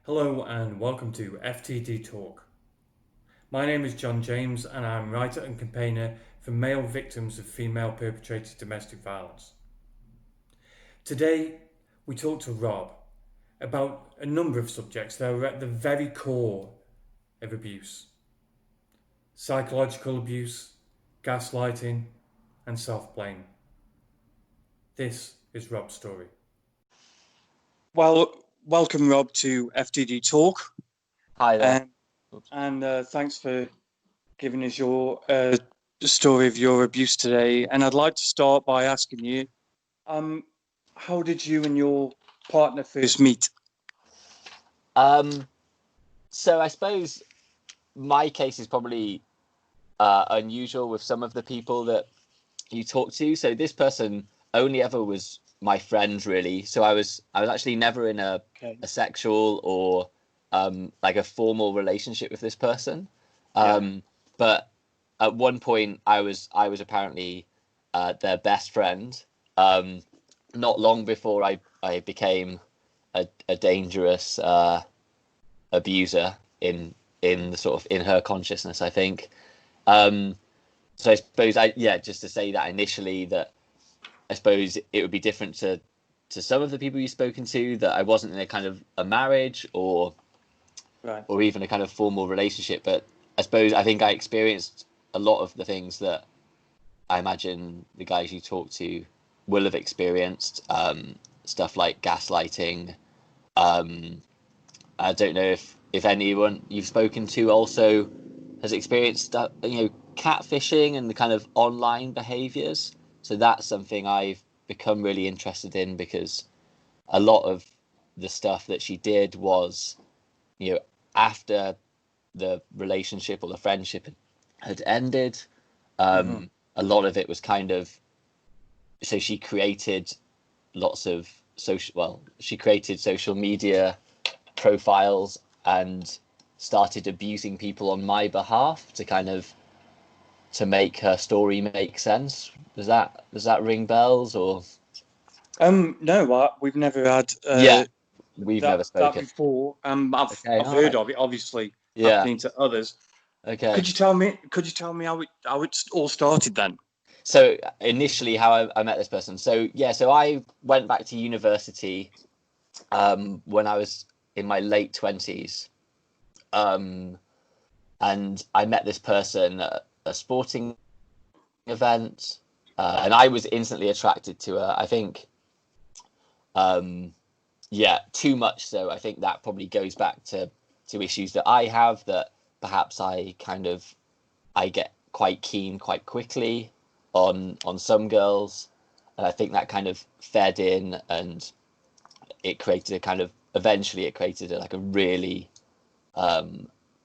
Hello and welcome to FTD Talk. My name is John James and I'm writer and campaigner for male victims of female perpetrated domestic violence. Today we talk to Rob about a number of subjects that are at the very core of abuse: psychological abuse, gaslighting, and self-blame. This is Rob's story. Well, welcome, Rob, to FTD Talk. Hi there. And thanks for giving us your story of your abuse today. And I'd like to start by asking you, how did you and your partner first meet? So I suppose my case is probably unusual with some of the people that you talk to. So this person only ever was my friend, really. So I was actually never in a sexual or like a formal relationship with this person. But at one point I was apparently their best friend. Not long before I became a dangerous abuser in the sort of in her consciousness, I think. So I suppose just to say that initially, that I suppose it would be different to some of the people you've spoken to, that I wasn't in a kind of a marriage or even a kind of formal relationship. But I think I experienced a lot of the things that I imagine the guys you talk to will have experienced, stuff like gaslighting. I don't know if anyone you've spoken to also has experienced catfishing and the kind of online behaviors. So that's something I've become really interested in, because a lot of the stuff that she did was, after the relationship or the friendship had ended. A lot of it was kind of, so she created she created social media profiles and started abusing people on my behalf to make her story make sense. Does that ring bells? Or No, we've never had we've never spoken that before. I've heard of it, obviously, happening to others. Okay. Could you tell me how it all started then? So initially, how I met this person. So I went back to university when I was in my late 20s, and I met this person at a sporting event, and I was instantly attracted to her. I think, too much so. I think that probably goes back to issues that I have, that perhaps I get quite keen quite quickly on some girls, and I think that kind of fed in, and it created eventually like a really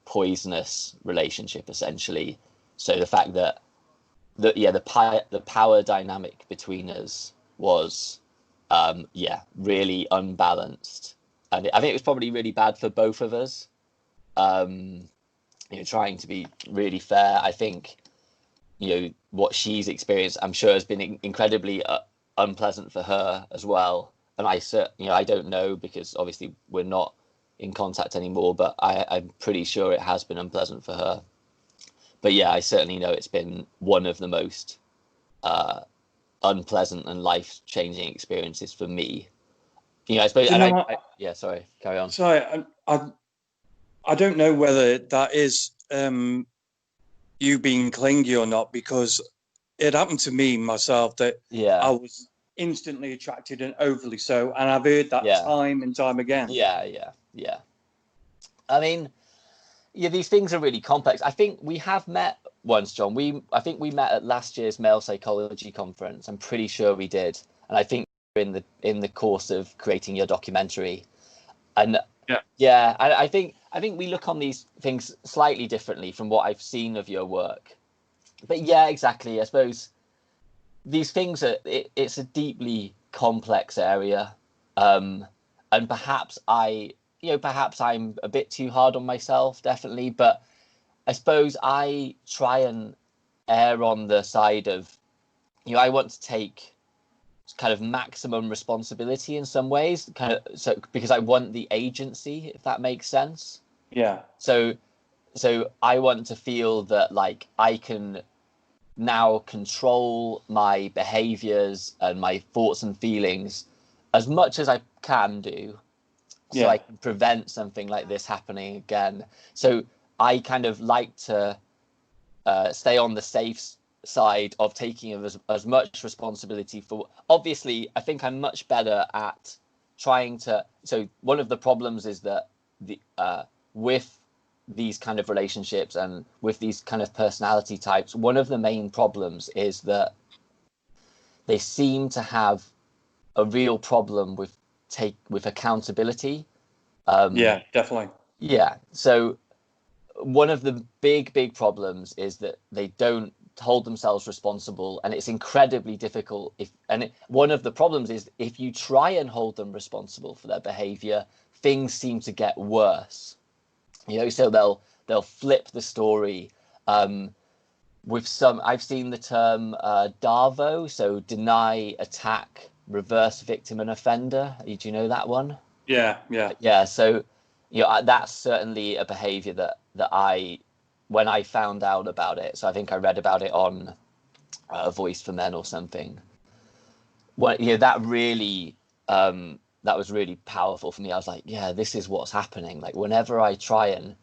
poisonous relationship, essentially. So the fact that the power dynamic between us was really unbalanced, and I think it was probably really bad for both of us. Trying to be really fair, I think what she's experienced, I'm sure, has been incredibly unpleasant for her as well. And I don't know, because obviously we're not in contact anymore, but I'm pretty sure it has been unpleasant for her. But I certainly know it's been one of the most unpleasant and life-changing experiences for me. I suppose. Sorry, carry on. Sorry, I don't know whether that is you being clingy or not, because it happened to me myself that I was instantly attracted, and overly so, and I've heard that time and time again. Yeah. I mean, these things are really complex. I think we have met once, John. I think we met at last year's male psychology conference. I'm pretty sure we did, and I think in the course of creating your documentary. And I think we look on these things slightly differently from what I've seen of your work. But exactly. I suppose these things it's a deeply complex area, and perhaps I'm a bit too hard on myself, definitely. But I suppose I try and err on the side of, I want to take kind of maximum responsibility in some ways, kind of, so because I want the agency, if that makes sense. Yeah. So I want to feel that like I can now control my behaviors and my thoughts and feelings as much as I can do, so I can prevent something like this happening again. So I kind of like to stay on the safe side of taking as much responsibility for. Obviously, I think I'm much better at trying to. So one of the problems is that with these kind of relationships and with these kind of personality types, one of the main problems is that they seem to have a real problem with accountability. Yeah, definitely. Yeah. So one of the big problems is that they don't hold themselves responsible, and it's incredibly difficult one of the problems is if you try and hold them responsible for their behavior, things seem to get worse. So they'll flip the story. With some, I've seen the term DARVO, so deny, attack, reverse victim and offender. Do you know that one? Yeah. So that's certainly a behavior that I, when I found out about it, so I think I read about it on A Voice for Men or something. Well, that really that was really powerful for me. I was like, yeah, this is what's happening. Like whenever I try and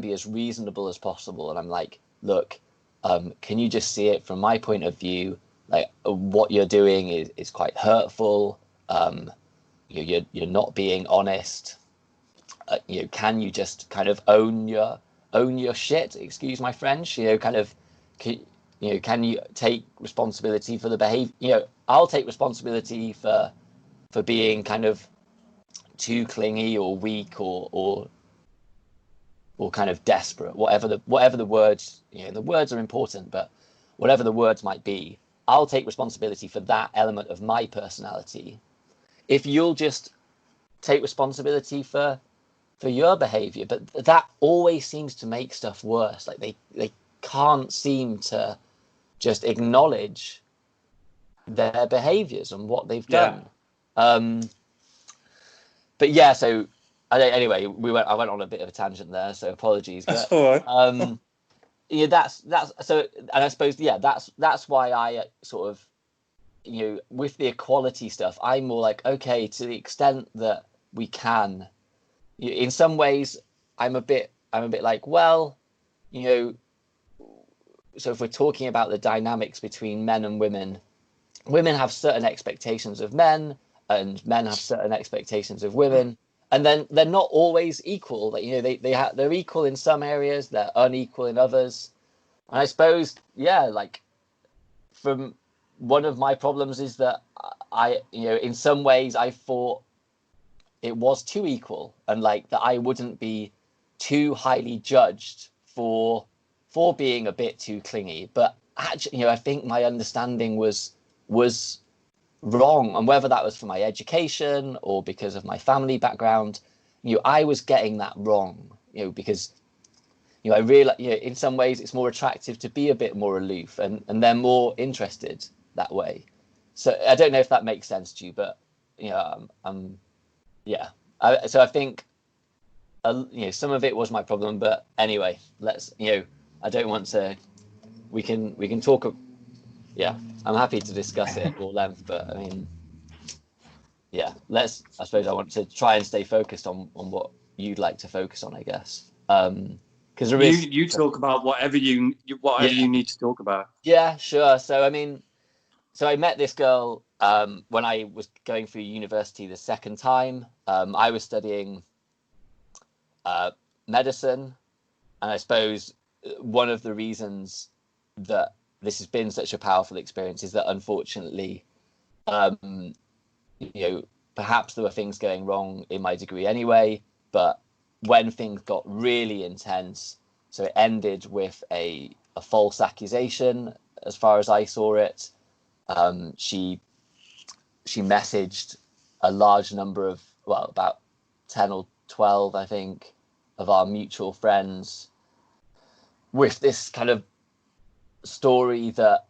be as reasonable as possible, and I'm like, look, can you just see it from my point of view? Like what you're doing is quite hurtful. You're not being honest. Can you just kind of own your shit? Excuse my French. Can you take responsibility for the behavior? I'll take responsibility for being kind of too clingy or weak or kind of desperate. Whatever the words, the words are important, but whatever the words might be, I'll take responsibility for that element of my personality. If you'll just take responsibility for your behavior, but that always seems to make stuff worse. Like they can't seem to just acknowledge their behaviors and what they've done. But yeah, so anyway, I went on a bit of a tangent there, so apologies. That's all right. That's so, and I suppose that's why I sort of with the equality stuff, I'm more like, okay, to the extent that we can. In some ways, I'm a bit like, well, so if we're talking about the dynamics between men and women have certain expectations of men, and men have certain expectations of women, and then they're not always equal. Like, they're equal in some areas, they're unequal in others. And I suppose, like from one of my problems is that I in some ways I thought it was too equal, and like that I wouldn't be too highly judged for being a bit too clingy. But actually, I think my understanding was wrong, and whether that was for my education or because of my family background, I was getting that wrong. Because I realize, in some ways it's more attractive to be a bit more aloof, and they're more interested that way. So I don't know if that makes sense to you, but yeah. So I think some of it was my problem, but anyway, let's I don't want to. We can talk. Yeah, I'm happy to discuss it at all length, but I mean, yeah. I suppose I want to try and stay focused on what you'd like to focus on, I guess. Because you talk about whatever you need to talk about. Yeah, sure. So I mean, so I met this girl when I was going through university the second time. I was studying medicine, and I suppose one of the reasons that this has been such a powerful experience is that unfortunately, perhaps there were things going wrong in my degree anyway, but when things got really intense, so it ended with a false accusation as far as I saw it. She messaged a large number of, about 10 or 12, I think, of our mutual friends with this kind of story that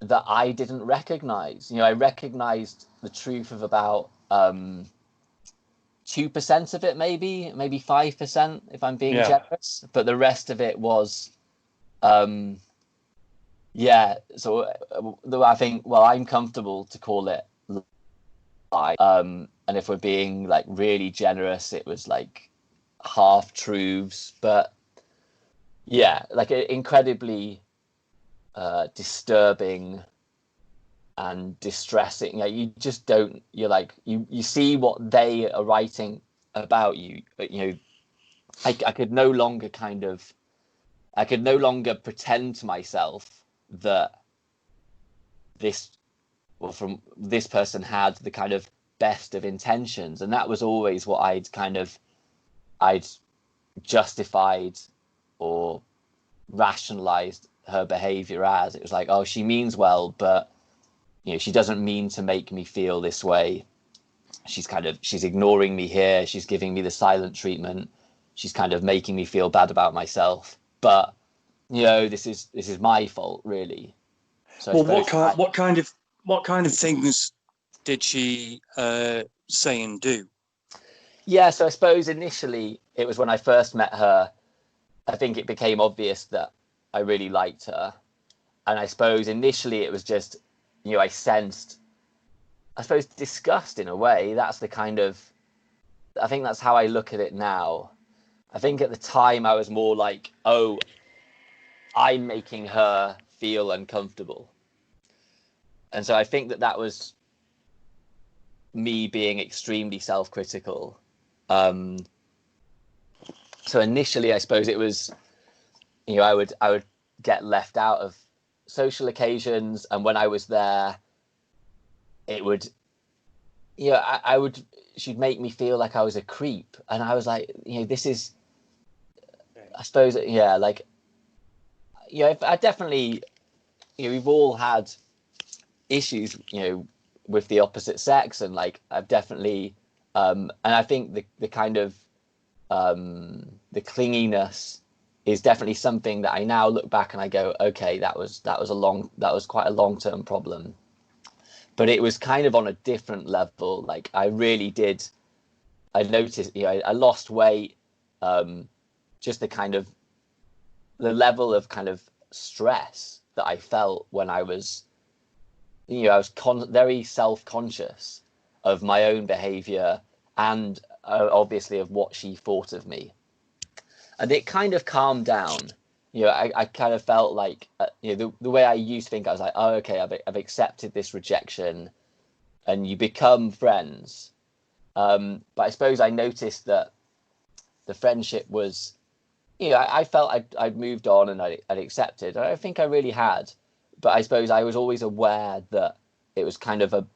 that I didn't recognize. I recognized the truth of about 2% of it, maybe 5%, if I'm being generous. But the rest of it was, So I think, well, I'm comfortable to call it lie. And if we're being like really generous, it was like half truths. But yeah, like incredibly disturbing and distressing. You just don't. You're like you see what they are writing about you, but I could no longer pretend to myself that from this person had the kind of best of intentions, and that was always what I'd justified or rationalized her behavior as. It was like, oh, she means well, but she doesn't mean to make me feel this way. She's ignoring me here. She's giving me the silent treatment. She's kind of making me feel bad about myself. But this is my fault, really. So well, what kind of things did she say and do? Yeah, so I suppose initially it was when I first met her. I think it became obvious that I really liked her, and I suppose initially it was just I sensed, I suppose, disgust in a way. That's the kind of, I think that's how I look at it now. I think at the time I was more like, oh, I'm making her feel uncomfortable. And so I think that was me being extremely self-critical. So initially, I suppose it was, I would get left out of social occasions, and when I was there, it would, she'd make me feel like I was a creep, and I was like, this is, I suppose, like, I definitely, we've all had issues, with the opposite sex, and like I've definitely, and I think the kind of the clinginess is definitely something that I now look back and I go, okay, that was quite a long-term problem. But it was kind of on a different level. Like I noticed, I lost weight, just the level of kind of stress that I felt when I was, I was very self-conscious of my own behavior and obviously of what she thought of me. And it kind of calmed down. I kind of felt like, the way I used to think, I was like, oh, okay, I've accepted this rejection, and you become friends. But I suppose I noticed that the friendship was, I felt I'd moved on and I'd accepted. I don't think I really had, but I suppose I was always aware that it was kind of a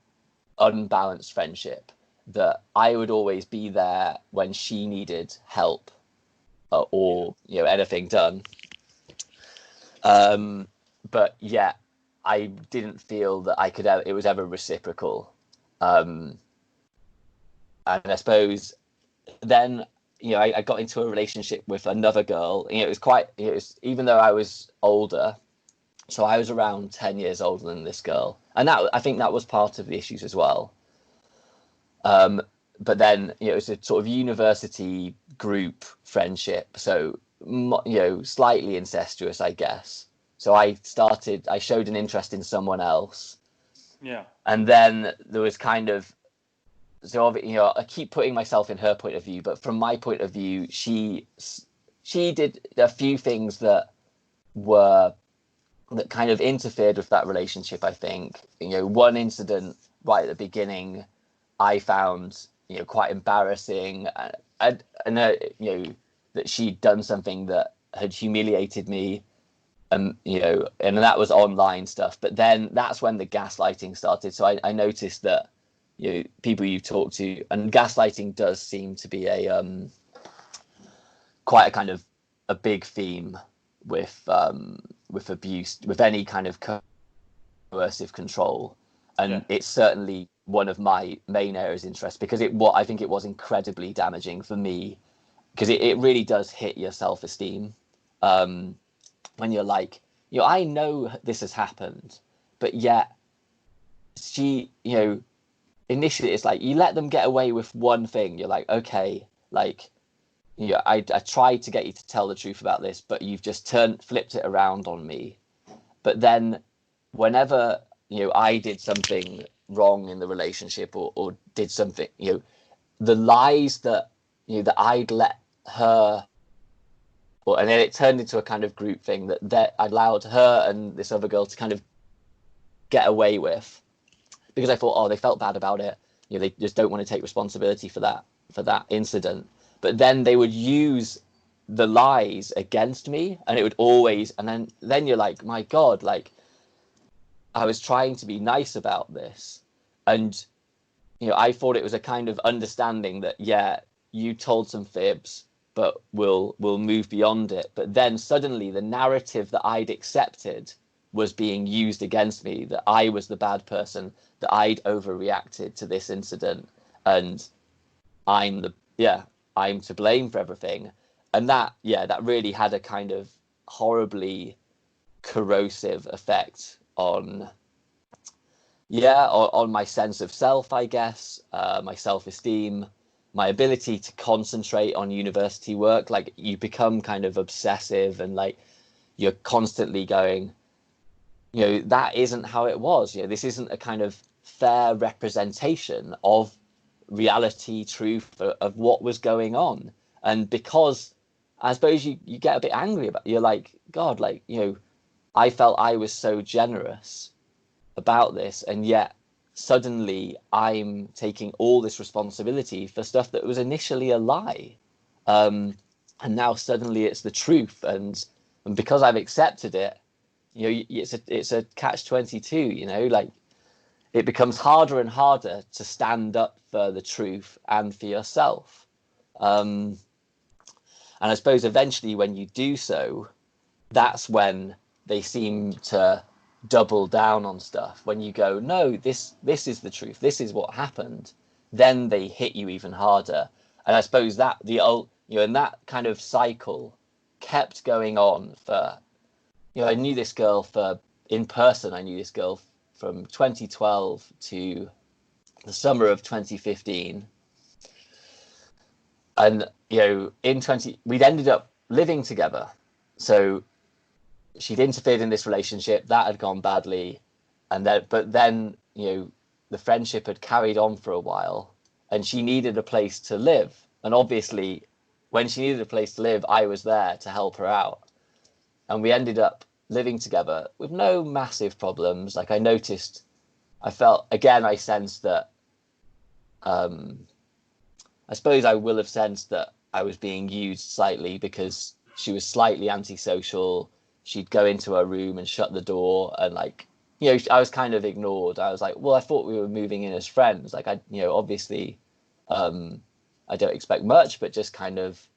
unbalanced friendship, that I would always be there when she needed help or anything done. But yeah, I didn't feel that it was ever reciprocal. And I suppose then, I got into a relationship with another girl. It was even though I was older, so I was around 10 years older than this girl. And I think that was part of the issues as well. But then, it was a sort of university group friendship. So, slightly incestuous, I guess. So I showed an interest in someone else. Yeah. And then there was kind of, so I keep putting myself in her point of view, but from my point of view, she did a few things that kind of interfered with that relationship, I think. One incident right at the beginning, I found, quite embarrassing, and that she'd done something that had humiliated me, and that was online stuff. But then that's when the gaslighting started. So I noticed that, people you talk to, and gaslighting does seem to be quite a kind of a big theme with abuse, with any kind of coercive control, and it's certainly one of my main areas of interest, because I think it was incredibly damaging for me, because it really does hit your self-esteem, when you're like, I know this has happened, but yet she, initially it's like you let them get away with one thing. You're like, okay, like, I tried to get you to tell the truth about this, but you've just flipped it around on me. But then whenever, I did something wrong in the relationship or did something, the lies that, that I'd let her, and then it turned into a kind of group thing that I allowed her and this other girl to kind of get away with, because I thought, they felt bad about it. They just don't want to take responsibility for that incident. But then they would use the lies against me, and it would always, and then you're like, my God, like, I was trying to be nice about this. And, I thought it was a kind of understanding that, yeah, you told some fibs, but we'll move beyond it. But then suddenly the narrative that I'd accepted was being used against me, that I was the bad person, that I'd overreacted to this incident, and I'm to blame for everything. And that really had a kind of horribly corrosive effect on my sense of self, I guess, my self-esteem, my ability to concentrate on university work. Like, you become kind of obsessive, and like you're constantly going, that isn't how it was. This isn't a kind of fair representation of reality, truth, of what was going on. And because I suppose you get a bit angry about it, you're like, God, like, I felt I was so generous about this, and yet suddenly I'm taking all this responsibility for stuff that was initially a lie, and now suddenly it's the truth, and because I've accepted it, it's a catch-22. Like, it becomes harder and harder to stand up for the truth and for yourself, and I suppose eventually when you do so, that's when they seem to double down on stuff. When you go, no, this is the truth, this is what happened, then they hit you even harder. And I suppose that and that kind of cycle kept going on for, I knew this girl in person, I knew this girl from 2012 to the summer of 2015. And, we'd ended up living together. So she'd interfered in this relationship that had gone badly, but then the friendship had carried on for a while, and she needed a place to live. And obviously, when she needed a place to live, I was there to help her out, and we ended up living together with no massive problems. Like, I sensed that. I suppose I will have sensed that I was being used slightly, because she was slightly antisocial. She'd go into her room and shut the door, and like, I was kind of ignored. I was like, well, I thought we were moving in as friends. Like, obviously, I don't expect much, but just kind of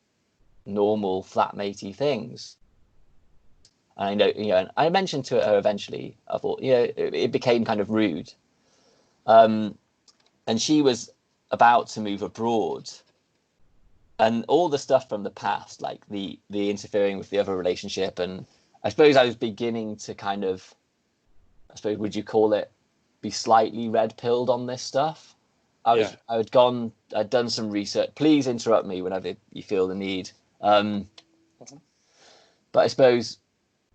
normal flatmatey things. And and I mentioned to her eventually, I thought, it became kind of rude. And she was about to move abroad, and all the stuff from the past, like the interfering with the other relationship, and I suppose I was beginning to kind of, would you call it, be slightly red-pilled on this stuff. I'd done some research. Please interrupt me whenever you feel the need. But I suppose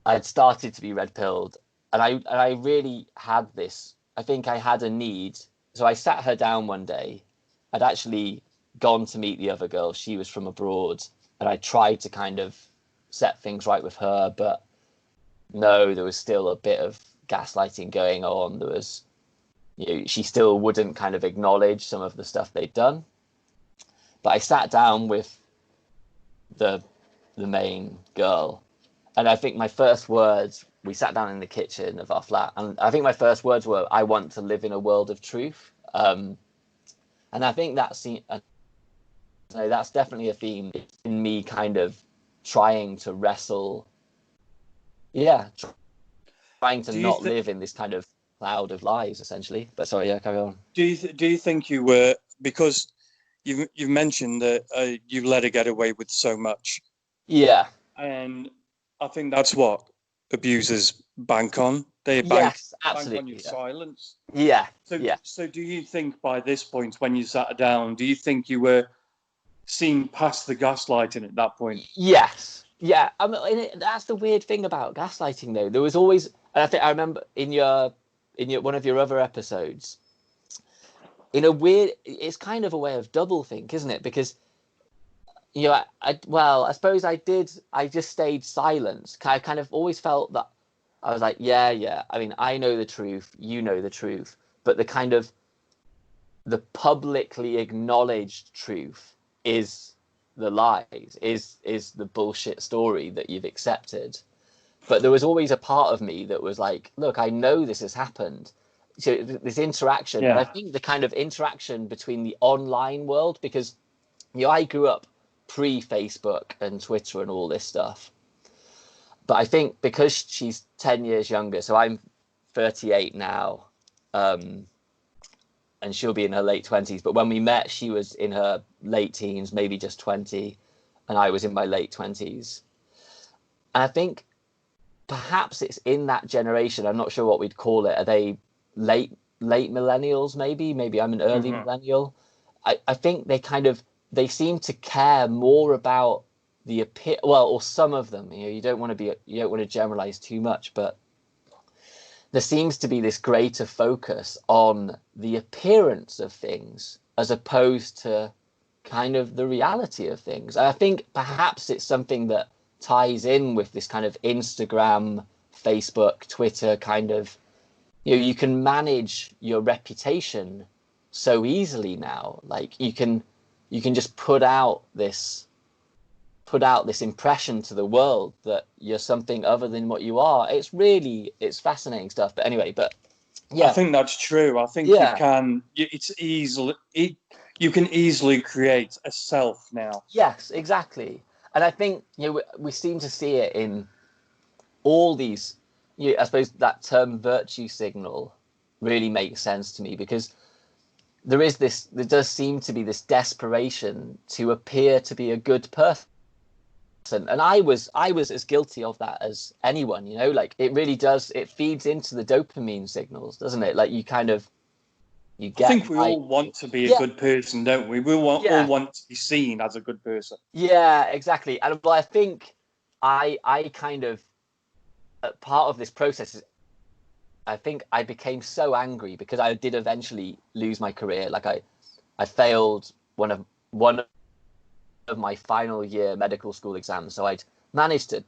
I'd started to be red-pilled, and I really had this. I think I had a need. So I sat her down one day. I'd actually gone to meet the other girl. She was from abroad, and I tried to kind of set things right with her, but no, there was still a bit of gaslighting going on. There was, she still wouldn't kind of acknowledge some of the stuff they'd done. But I sat down with the main girl, and I think my first words, we sat down in the kitchen of our flat, and I think my first words were, I want to live in a world of truth. And I think that's definitely a theme in me, kind of trying to wrestle, trying to not live in this kind of cloud of lies, essentially. But sorry, carry on. Do you think you were, because you've mentioned that you let her get away with so much? Yeah. And I think that's what abusers bank on. They yes, bank absolutely, on your silence. Yeah. So do you think by this point, when you sat down, do you think you were seeing past the gaslighting at that point? Yes. Yeah. I mean, that's the weird thing about gaslighting, though. There was always, and I think I remember in your one of your other episodes, in a weird, it's kind of a way of doublethink, isn't it? Because I suppose I just stayed silent. I kind of always felt that I was like, yeah. I mean, I know the truth, you know the truth, but the publicly acknowledged truth is the lies, is the bullshit story that you've accepted. But there was always a part of me that was like, look, I know this has happened. So this interaction, and I think the kind of interaction between the online world, because I grew up pre-Facebook and Twitter and all this stuff. But I think because she's 10 years younger, so I'm 38 now, and she'll be in her late 20s. But when we met, she was in her late teens, maybe just 20, and I was in my late 20s. And I think perhaps it's in that generation. I'm not sure what we'd call it. Are they late millennials? Maybe I'm an early millennial. I think they seem to care more about the or some of them. You don't want to generalize too much, but there seems to be this greater focus on the appearance of things as opposed to kind of the reality of things. And I think perhaps it's something that ties in with this kind of Instagram, Facebook, Twitter kind of, you can manage your reputation so easily now. Like you can just put out this impression to the world that you're something other than what you are. It's fascinating stuff. But anyway, I think that's true. I think you can easily create a self now. Yes, exactly. And I think we seem to see it in all these. I suppose that term virtue signal really makes sense to me, because there does seem to be this desperation to appear to be a good person. And I was as guilty of that as anyone, like it really does. It feeds into the dopamine signals, doesn't it? Like you get. I think we all want to be a good person, don't we? We all want to be seen as a good person. Yeah, exactly. And I think I kind of, part of this process is, I think I became so angry because I did eventually lose my career. Like I failed one of my final year medical school exams. So I'd managed to,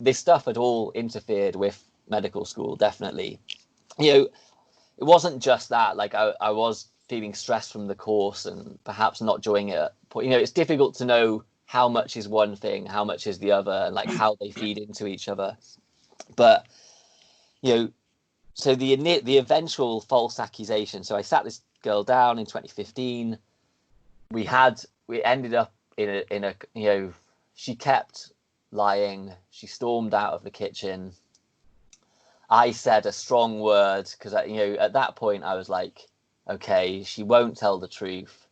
this stuff had all interfered with medical school, definitely. It wasn't just that. Like I was feeling stressed from the course and perhaps not enjoying it. But, it's difficult to know how much is one thing, how much is the other, and like how they feed into each other. But, so the eventual false accusation. So I sat this girl down in 2015. We ended up in a she kept lying. She stormed out of the kitchen. I said a strong word because at that point I was like, okay, she won't tell the truth.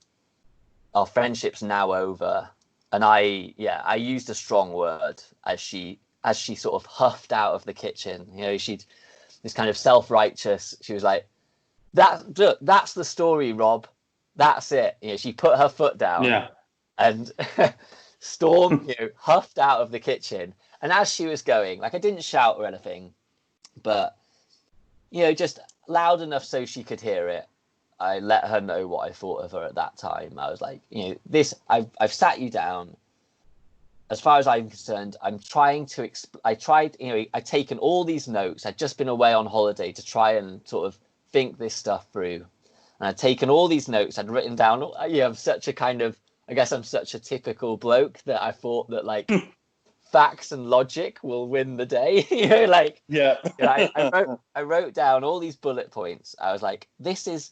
Our friendship's now over. And I used a strong word as she sort of huffed out of the kitchen. She'd this kind of self-righteous. She was like, that's the story, Rob. That's it. She put her foot down and stormed, huffed out of the kitchen. And as she was going, like I didn't shout or anything, but just loud enough so she could hear it. I let her know what I thought of her at that time. I was like, I've sat you down. As far as I'm concerned, I'm trying to. I'd taken all these notes. I'd just been away on holiday to try and sort of think this stuff through, and I'd taken all these notes. I'd written down. I'm such a kind of. I guess I'm such a typical bloke that I thought that like facts and logic will win the day. I wrote down all these bullet points. I was like, this is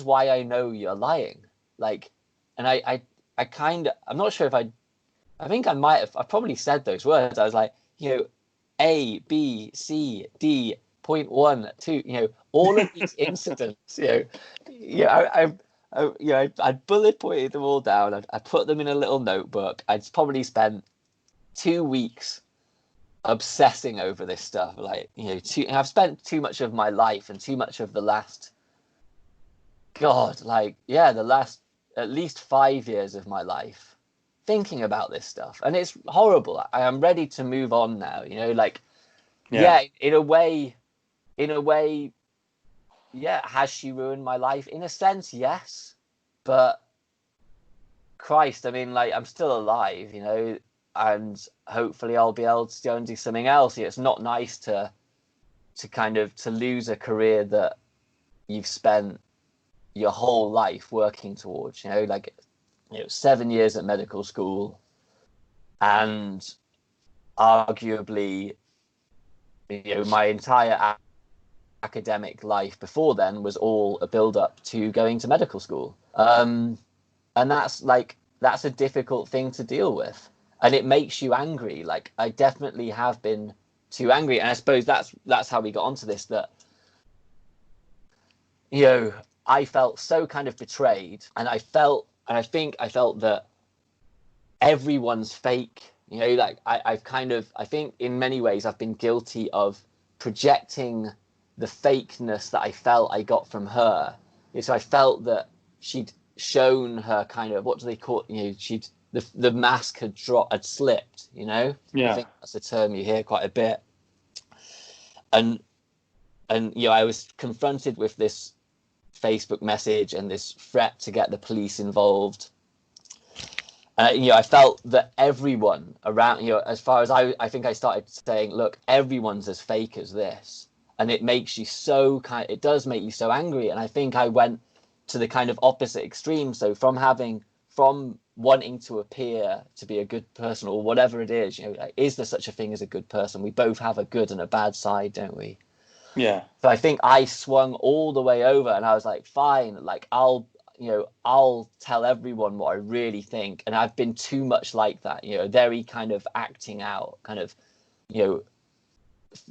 why I know you're lying. Like, and I I'm not sure if I think I probably said those words. I was like, A, B, C, D, point 1, 2, all of these incidents, I bullet pointed them all down. I put them in a little notebook. I'd probably spent 2 weeks obsessing over this stuff. Like, I've spent too much of my life and too much of the last, the last at least 5 years of my life thinking about this stuff. And it's horrible. I am ready to move on now, in a way, has she ruined my life? In a sense, yes. But Christ, I mean, I'm still alive, and hopefully I'll be able to go and do something else. It's not nice to lose a career that you've spent your whole life working towards, 7 years at medical school, and arguably, my entire academic life before then was all a build up to going to medical school. And that's a difficult thing to deal with. And it makes you angry. I definitely have been too angry. And I suppose that's how we got onto this, that, I felt so kind of betrayed. And I think I felt that everyone's fake. I think in many ways I've been guilty of projecting the fakeness that I felt I got from her. So I felt that she'd shown her kind of, what do they call it? The mask had slipped, Yeah. I think that's a term you hear quite a bit. And I was confronted with this Facebook message and this threat to get the police involved. I felt that everyone around, as far as I think I started saying, look, everyone's as fake as this. And it makes you it does make you so angry. And I think I went to the kind of opposite extreme. So from wanting to appear to be a good person or whatever it is, is there such a thing as a good person? We both have a good and a bad side, don't we? Yeah. So I think I swung all the way over, and I was like, fine, I'll tell everyone what I really think. And I've been too much like that, very kind of acting out, kind of, like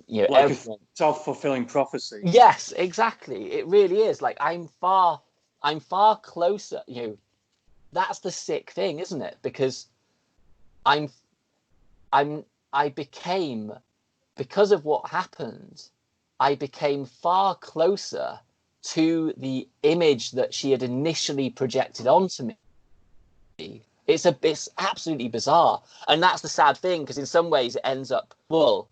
everyone. A self-fulfilling prophecy. Yes, exactly. It really is. I'm far closer. That's the sick thing, isn't it? Because because of what happened, I became far closer to the image that she had initially projected onto me. It's absolutely bizarre. And that's the sad thing, because in some ways it ends up, well,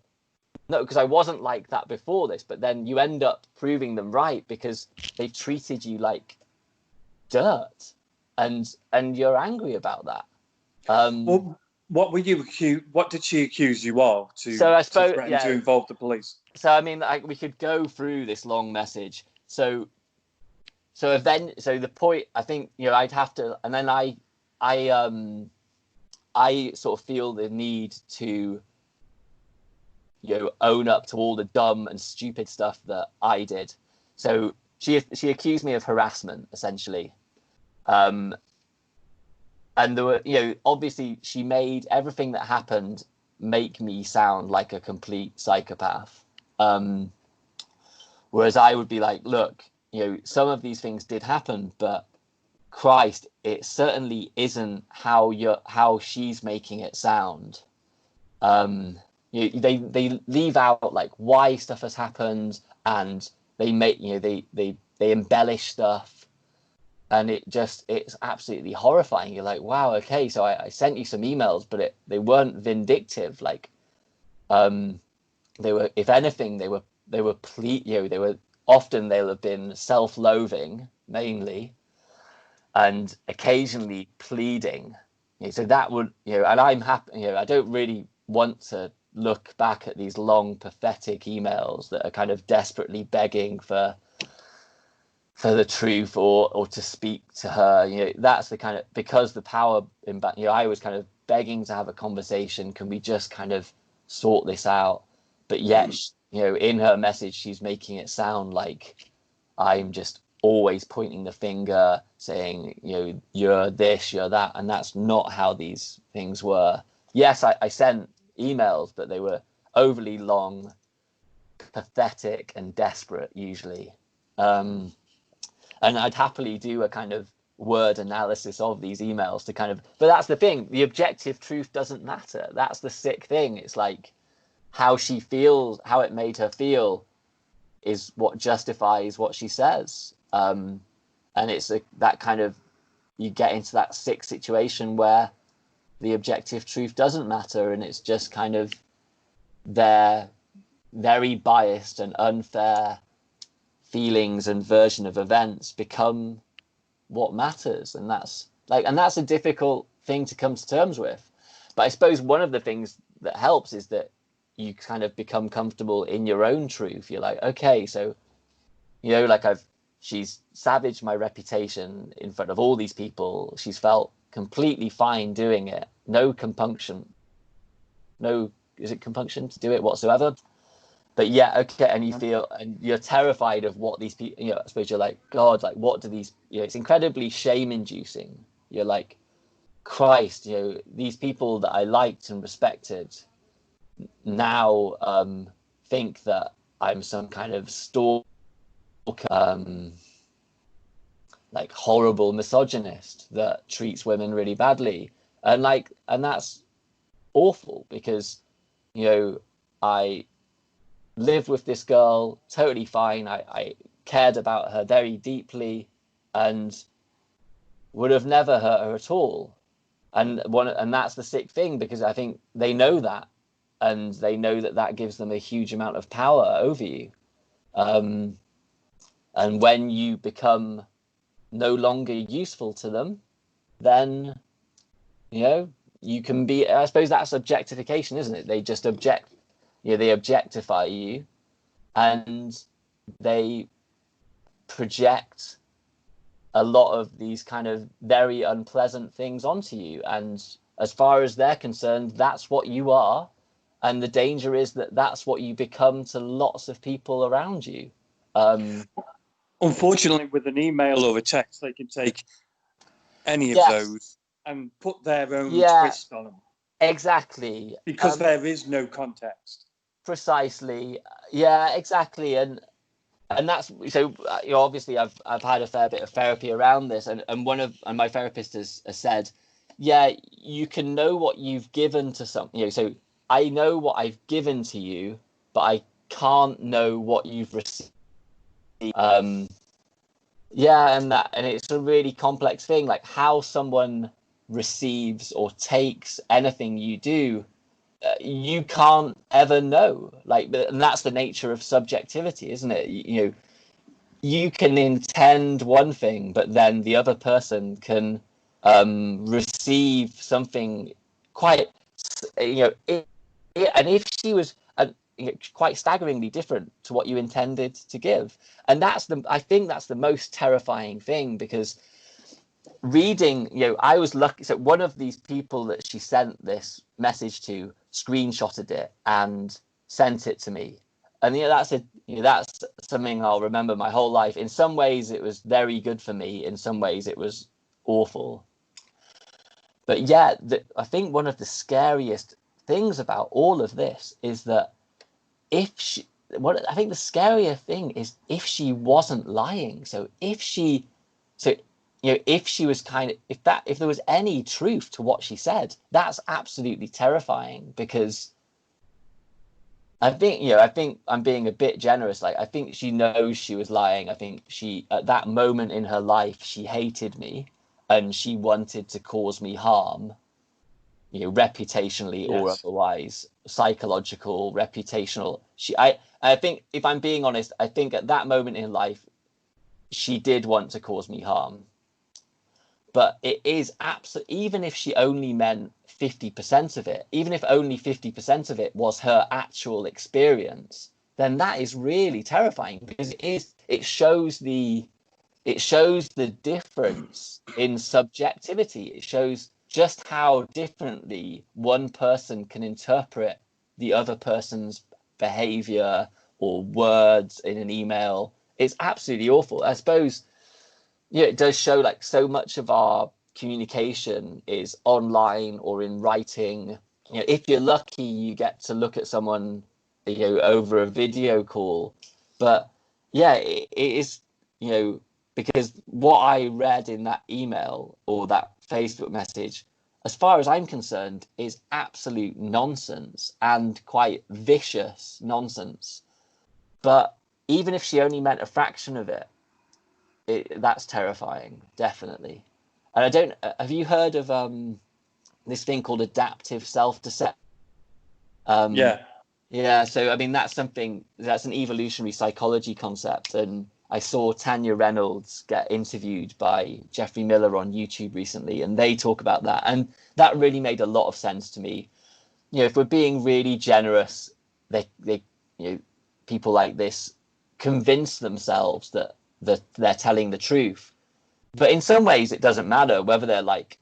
no, because I wasn't like that before this, but then you end up proving them right because they treated you like dirt, and you're angry about that. Well, what did she accuse you of to threaten to involve the police? So I mean, we could go through this long message. So the point, I think, I'd have to, and then I sort of feel the need to own up to all the dumb and stupid stuff that I did. So she accused me of harassment, essentially. And there were, obviously she made everything that happened make me sound like a complete psychopath. Whereas I would be like, look, some of these things did happen, but Christ, it certainly isn't how she's making it sound. They leave out why stuff has happened, and they make they embellish stuff, and it's absolutely horrifying. You're like, wow, okay, so I sent you some emails, but they weren't vindictive. They were, if anything, they were often they'll have been self-loathing mainly, and occasionally pleading. So that would, and I'm happy. I don't really want to look back at these long, pathetic emails that are kind of desperately begging for the truth or to speak to her. That's the kind of, because the power in back. I was kind of begging to have a conversation. Can we just kind of sort this out? But yet, in her message, she's making it sound like I'm just always pointing the finger, saying, you're this, you're that, and that's not how these things were. Yes, I sent emails, but they were overly long, pathetic, and desperate usually. And I'd happily do a kind of word analysis of these emails to kind of, but that's the thing, the objective truth doesn't matter. That's the sick thing. It's like, how she feels, how it made her feel, is what justifies what she says. And it's that kind of, you get into that sick situation where the objective truth doesn't matter, and it's just kind of their very biased and unfair feelings and version of events become what matters. And that's a difficult thing to come to terms with. But I suppose one of the things that helps is that you kind of become comfortable in your own truth. You're like, okay, so, like she's savaged my reputation in front of all these people. She's felt completely fine doing it. No compunction. Is it compunction to do it whatsoever? But yeah, okay, and you feel, and you're terrified of what these people, I suppose you're like, God, like, what do these, it's incredibly shame-inducing. You're like, Christ, these people that I liked and respected now think that I'm some kind of stalker, like horrible misogynist that treats women really badly. And that's awful, because, I lived with this girl totally fine. I cared about her very deeply and would have never hurt her at all. And that's the sick thing, because I think they know that, and they know that gives them a huge amount of power over you. And when you become no longer useful to them, then, you can be, I suppose that's objectification, isn't it? They just they objectify you, and they project a lot of these kind of very unpleasant things onto you. And as far as they're concerned, that's what you are. And the danger is that that's what you become to lots of people around you. Unfortunately, with an email or a text, they can take any of those and put their own twist on them. Exactly. Because there is no context. Precisely. Yeah, exactly. And that's so, obviously I've had a fair bit of therapy around this, and my therapist has said, you can know what you've given to some, so I know what I've given to you, but I can't know what you've received. And it's a really complex thing, like how someone receives or takes anything you do. You can't ever know, and that's the nature of subjectivity, isn't it? You can intend one thing, but then the other person can receive something quite, and if she was quite staggeringly different to what you intended to give. And I think that's the most terrifying thing, because reading, I was lucky. So one of these people that she sent this message to screenshotted it and sent it to me. And that's something I'll remember my whole life. In some ways it was very good for me, in some ways it was awful. But I think one of the scariest things about all of this is that I think the scarier thing is if she wasn't lying. So if she was if there was any truth to what she said, that's absolutely terrifying, because I think I'm being a bit generous. Like, I think she knows she was lying. I think she, at that moment in her life, she hated me and she wanted to cause me harm, reputationally or otherwise, psychological, reputational. I think, if I'm being honest, I think at that moment in life, she did want to cause me harm. But it is absolutely, even if she only meant 50% of it, even if only 50% of it was her actual experience, then that is really terrifying, because it shows the difference in subjectivity. It shows just how differently one person can interpret the other person's behavior or words in an email. It's absolutely awful. I suppose, it does show, like, so much of our communication is online or in writing. If you're lucky, you get to look at someone, over a video call. But it is, because what I read in that email or that Facebook message, as far as I'm concerned, is absolute nonsense and quite vicious nonsense. But even if she only meant a fraction of it, that's terrifying, definitely. And I don't. Have you heard of this thing called adaptive self-deception? Yeah. So I mean, that's an evolutionary psychology concept, and I saw Tanya Reynolds get interviewed by Jeffrey Miller on YouTube recently, and they talk about that, and that really made a lot of sense to me. You know, if we're being really generous, they people like this convince themselves that they're telling the truth. But in some ways, it doesn't matter whether they're like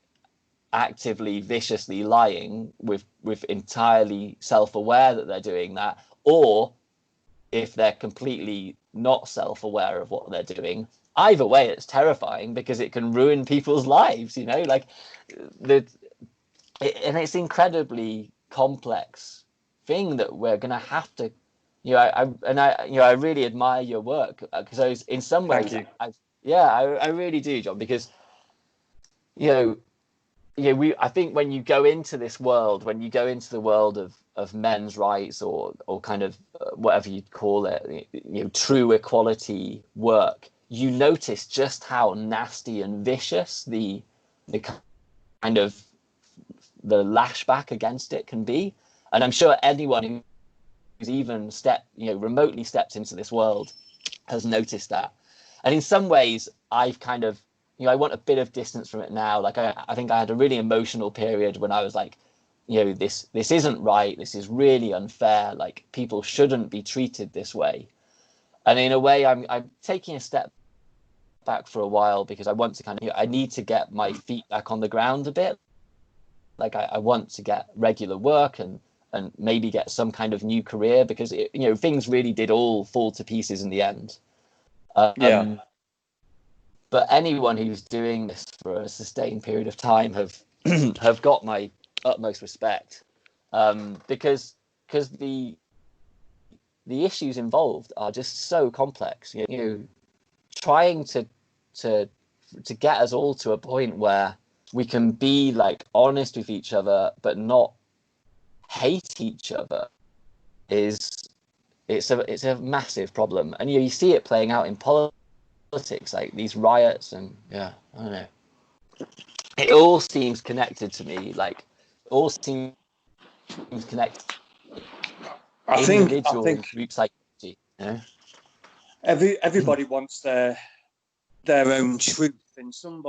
actively, viciously lying with entirely self-aware that they're doing that, or if they're completely not self-aware of what they're doing. Either way, it's terrifying because it can ruin people's lives. You know, like and it's incredibly complex thing that we're gonna have to. You know, I really admire your work because in some ways, I really do, John, because I think when you go into this world, when you go into the world of men's rights or kind of whatever you'd call it, true equality work, you notice just how nasty and vicious the kind of the lashback against it can be. And I'm sure anyone who's even remotely stepped into this world has noticed that. And in some ways, I've kind of, I want a bit of distance from it now. Like I think I had a really emotional period when I was like, this isn't right. This is really unfair. Like people shouldn't be treated this way. And in a way, I'm taking a step back for a while because I want to kind of, I need to get my feet back on the ground a bit. Like I want to get regular work and maybe get some kind of new career because things really did all fall to pieces in the end. But anyone who's doing this for a sustained period of time have got my utmost respect, because the issues involved are just so complex. Trying to get us all to a point where we can be like honest with each other but not hate each other it's a massive problem. And you see it playing out in politics, like these riots, and I don't know, it all seems connected to me, like all seems connected. I think group psychology, everybody wants their own truth, and some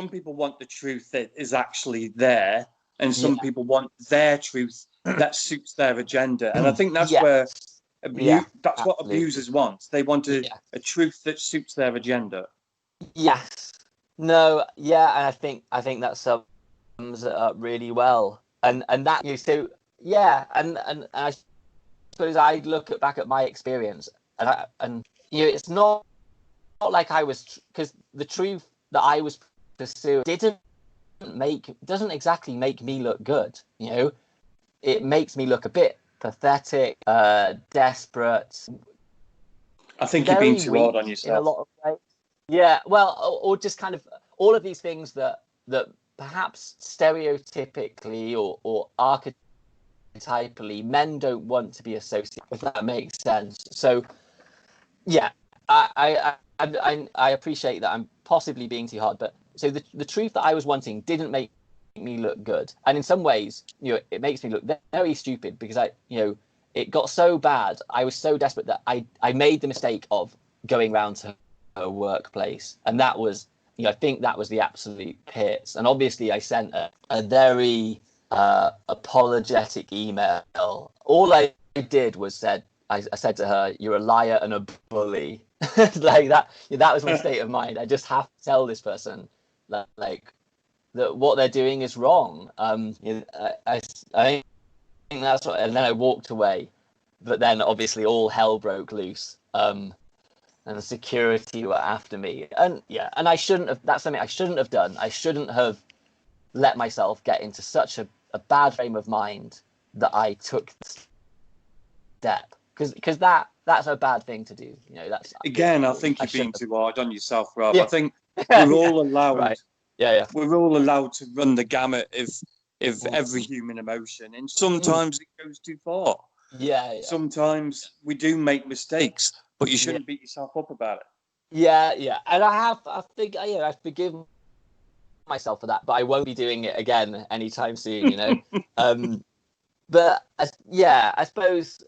people want the truth that is actually there, and some people want their truth that suits their agenda. And I think that's where that's what abusers want. They want a truth that suits their agenda. Yes. No. Yeah. And I think that sums it up really well. And that and I suppose I look back at my experience, and it's not like I was, because the truth that I was pursuing doesn't exactly make me look good. It makes me look a bit pathetic, desperate. I think you're being too hard on yourself in a lot of ways. Yeah, well, or just kind of all of these things that perhaps stereotypically or archetypally men don't want to be associated, if that makes sense. So, yeah, I appreciate that I'm possibly being too hard, but so the truth that I was wanting didn't make me look good, and in some ways, it makes me look very stupid because it got so bad. I was so desperate that I made the mistake of going round to her workplace, and that was, I think that was the absolute pits. And obviously, I sent a very apologetic email. All I did was I said to her, "You're a liar and a bully." Like that was my state of mind. I just have to tell this person like that what they're doing is wrong. I think that's what, and then I walked away. But then obviously all hell broke loose, and the security were after me. And and I shouldn't have. That's something I shouldn't have done. I shouldn't have let myself get into such a bad frame of mind that I took the step, because that's a bad thing to do. That's again. I think you're being too hard on yourself, Rob. I think we're all allowed. Right. We're all allowed to run the gamut of every human emotion, and sometimes it goes too far. Sometimes we do make mistakes, but you shouldn't beat yourself up about it. And I think I've forgiven myself for that, but I won't be doing it again anytime soon, you know. But I suppose,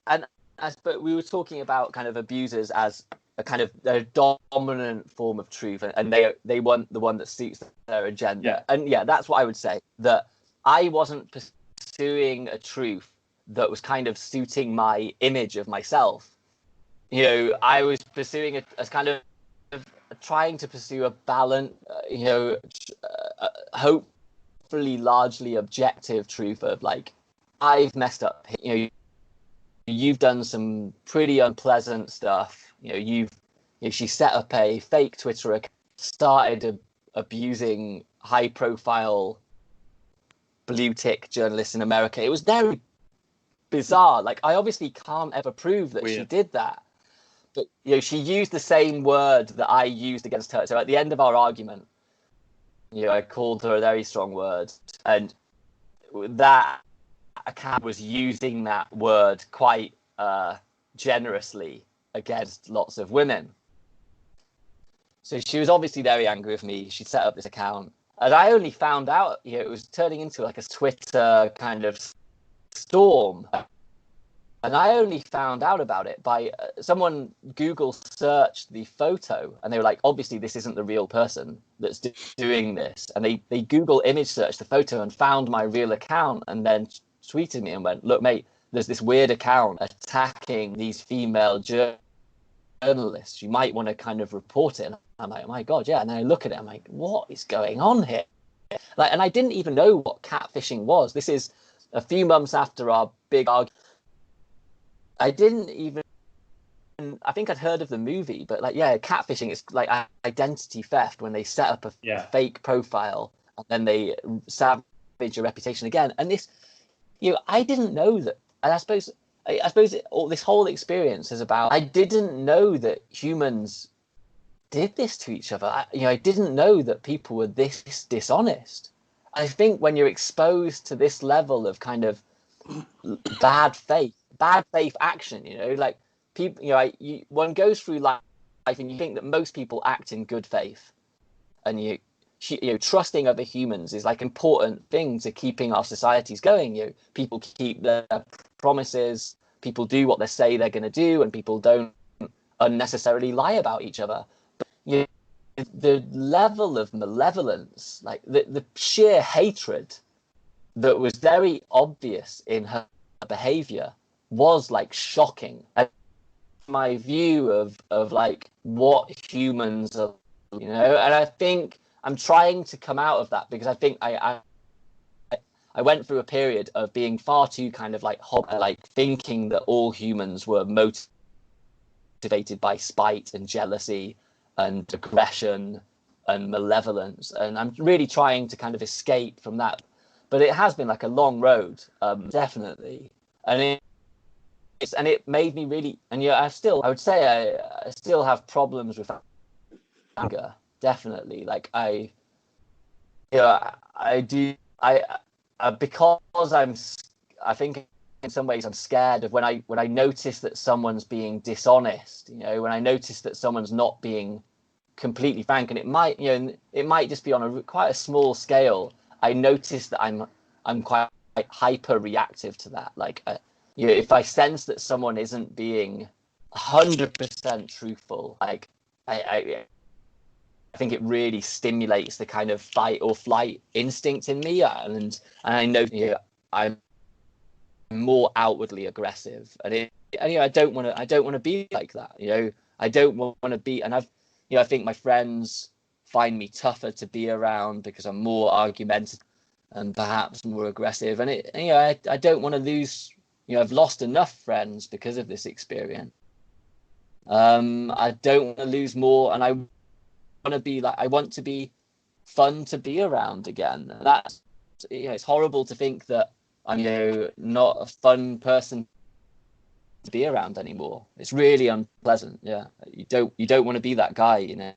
and I suppose we were talking about kind of abusers as a kind of a dominant form of truth, and they want the one that suits their agenda. And that's what I would say, that I wasn't pursuing a truth that was kind of suiting my image of myself. You know, I was pursuing it as kind of trying to pursue a balance, hopefully largely objective truth of like, I've messed up. You know, you've done some pretty unpleasant stuff. You know, she set up a fake Twitter account, started abusing high-profile blue-tick journalists in America. It was very bizarre. Like, I obviously can't ever prove that she did that. But, you know, she used the same word that I used against her. So at the end of our argument, you know, I called her a very strong word. And that account was using that word quite generously against lots of women. So she was obviously very angry with me. She set up this account. And I only found out, you know, it was turning into like a Twitter kind of storm. And I only found out about it by someone Google searched the photo, and they were like, obviously this isn't the real person that's doing this. And they Google image searched the photo and found my real account, and then tweeted me and went, look, mate, there's this weird account attacking these female journalists. You might want to kind of report it. And I'm like, oh my God, yeah. And then I look at it, I'm like, what is going on here? Like, and I didn't even know what catfishing was. This is a few months after our big argument. I didn't even, I think I'd heard of the movie, but like, catfishing is like identity theft when they set up a fake profile and then they savage your reputation again. And this, you know, I didn't know that. And I suppose this whole experience is about, I didn't know that humans did this to each other. I didn't know that people were this dishonest. I think when you're exposed to this level of kind of bad faith action, you know, like people, you know, one goes through life and you think that most people act in good faith, and you know, trusting other humans is like important thing to keeping our societies going. You know, people keep their promises, people do what they say they're going to do, and people don't unnecessarily lie about each other. But you know, the level of malevolence, like the sheer hatred that was very obvious in her behavior was like shocking. And my view of like what humans are, you know, and I think I'm trying to come out of that, because I think I went through a period of being far too kind of like thinking that all humans were motivated by spite and jealousy and aggression and malevolence, and I'm really trying to kind of escape from that. But it has been like a long road, definitely, and it made me really, and yeah, I would say I still have problems with anger, definitely. Like I do, because I think in some ways I'm scared of when I notice that someone's being dishonest, you know, when I notice that someone's not being completely frank, and it might just be on quite a small scale. I notice that I'm quite hyper reactive to that. Like, you know, if I sense that someone isn't being 100% truthful, like I think it really stimulates the kind of fight or flight instinct in me, and I know, you know, I'm more outwardly aggressive, and you know, I don't want to be like that. You know, I don't want to be, and I think my friends find me tougher to be around because I'm more argumentative and perhaps more aggressive. And you know, I don't want to lose, you know, I've lost enough friends because of this experience. I don't want to lose more, and I want to be fun to be around again. And that's, you know, it's horrible to think that I'm, you know, not a fun person to be around anymore. It's really unpleasant. Yeah, you don't want to be that guy, you know.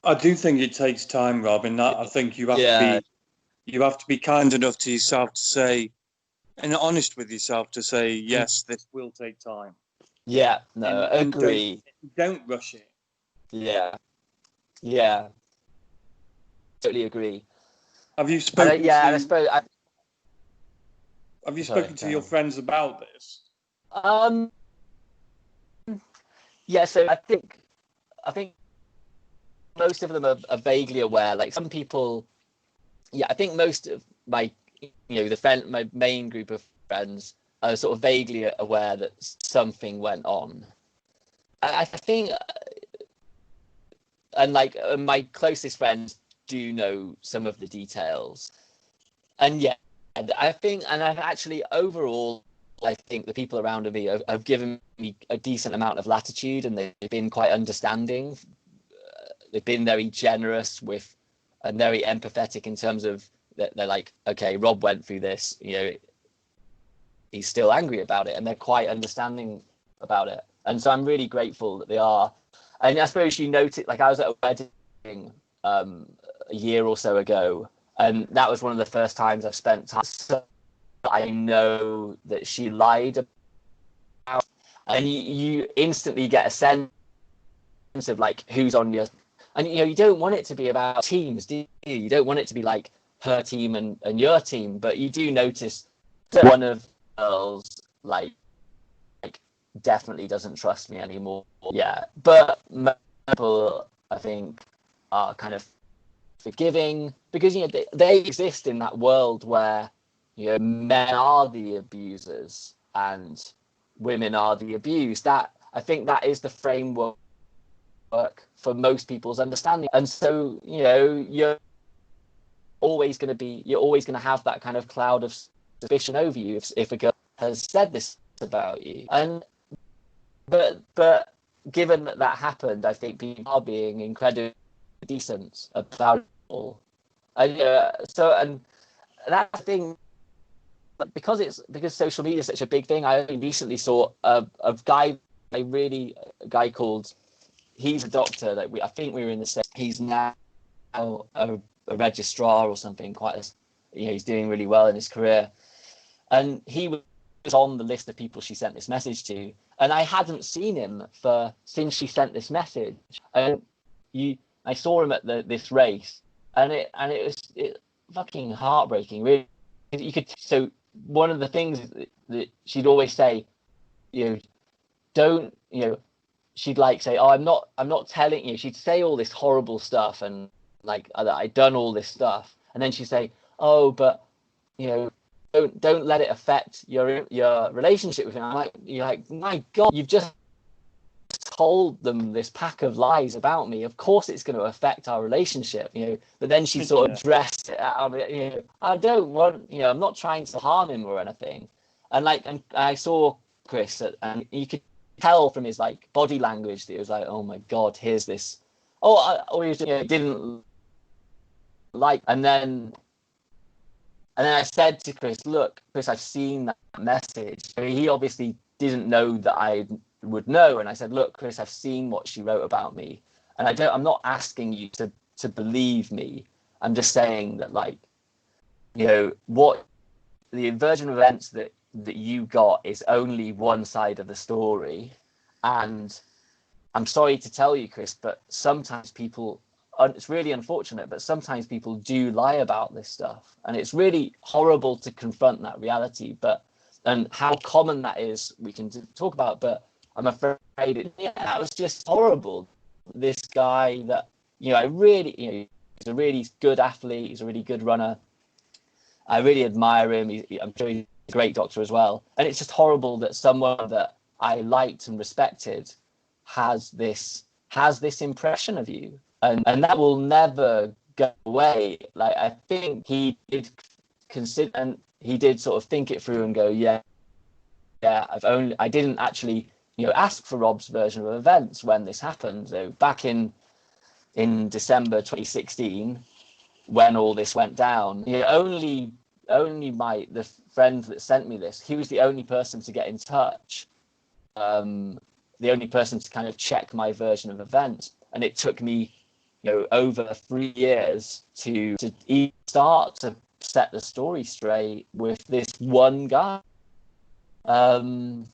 I do think it takes time, Rob, and that I think you have to be kind enough to yourself to say, and honest with yourself to say, yes, this will take time. Yeah, no, and agree. Don't rush it. Yeah, totally agree. Have you spoken? I suppose. Have you spoken to your friends about this? Yeah, so I think most of them are vaguely aware. Like some people, I think most of my, my main group of friends are sort of vaguely aware that something went on. I think, and like my closest friends do know some of the details, and I think, and I've actually overall, I think the people around me have given me a decent amount of latitude, and they've been quite understanding. They've been very generous with, and very empathetic in terms of that they're like, okay, Rob went through this, he's still angry about it, and they're quite understanding about it. And so I'm really grateful that they are. And I suppose you noted, like I was at a wedding a year or so ago, and that was one of the first times I've spent time. So I know that she lied about, and you instantly get a sense of like who's on your, and you don't want it to be about teams, do you? You don't want it to be like her team and your team, but you do notice that one of the girls like definitely doesn't trust me anymore. Yeah, but people I think are kind of forgiving because they exist in that world where men are the abusers and women are the abused. That I think that is the framework for most people's understanding, and so you're always going to have that kind of cloud of suspicion over you if a girl has said this about you. And but given that happened, I think people are being incredibly decent about it all. And and that thing, because social media is such a big thing. I only recently saw a guy called, he's a doctor that I think we were in the same. He's now a registrar or something. He's doing really well in his career, and he was on the list of people she sent this message to, and I hadn't seen him since she sent this message. And I saw him at this race, and it was fucking heartbreaking. Really, so one of the things that she'd always say, don't, she'd like say, oh, I'm not telling you. She'd say all this horrible stuff and like that I'd done all this stuff, and then she'd say, oh, but don't let it affect your relationship with him. You're like, my God, you've just told them this pack of lies about me. Of course it's going to affect our relationship, But then she sort of dressed it out. I don't want, I'm not trying to harm him or anything. And I saw Chris, and you could tell from his like body language that it was like, oh my God, here's this. Or he didn't like, and then I said to Chris, look, Chris, I've seen that message. He obviously didn't know that I would know. And I said, look, Chris, I've seen what she wrote about me. And I'm not asking you to believe me. I'm just saying that, like, what the version of events that you got is only one side of the story. And I'm sorry to tell you, Chris, but sometimes people, it's really unfortunate, but sometimes people do lie about this stuff, and it's really horrible to confront that reality. And how common that is, we can talk about. But I'm afraid that was just horrible. This guy that I really, he's a really good athlete. He's a really good runner. I really admire him. I'm sure he's a great doctor as well. And it's just horrible that someone that I liked and respected has this impression of you. And that will never go away. Like, I think he did consider, and he did sort of think it through and go, I didn't actually, ask for Rob's version of events when this happened. So back in December 2016, when all this went down, only the friend that sent me this, he was the only person to get in touch, the only person to kind of check my version of events. And it took me over 3 years to even start to set the story straight with this one guy. It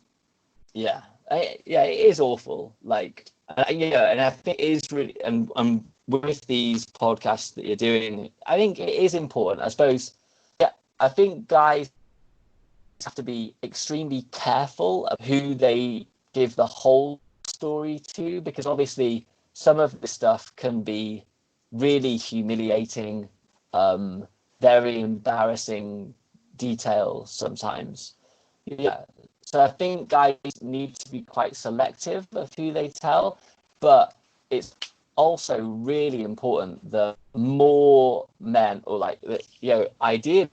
is awful. Like, and I think it is really, and with these podcasts that you're doing, I think it is important. I suppose, I think guys have to be extremely careful of who they give the whole story to, because obviously some of the stuff can be really humiliating, very embarrassing details sometimes. So I think guys need to be quite selective of who they tell, but it's also really important that more men, or ideally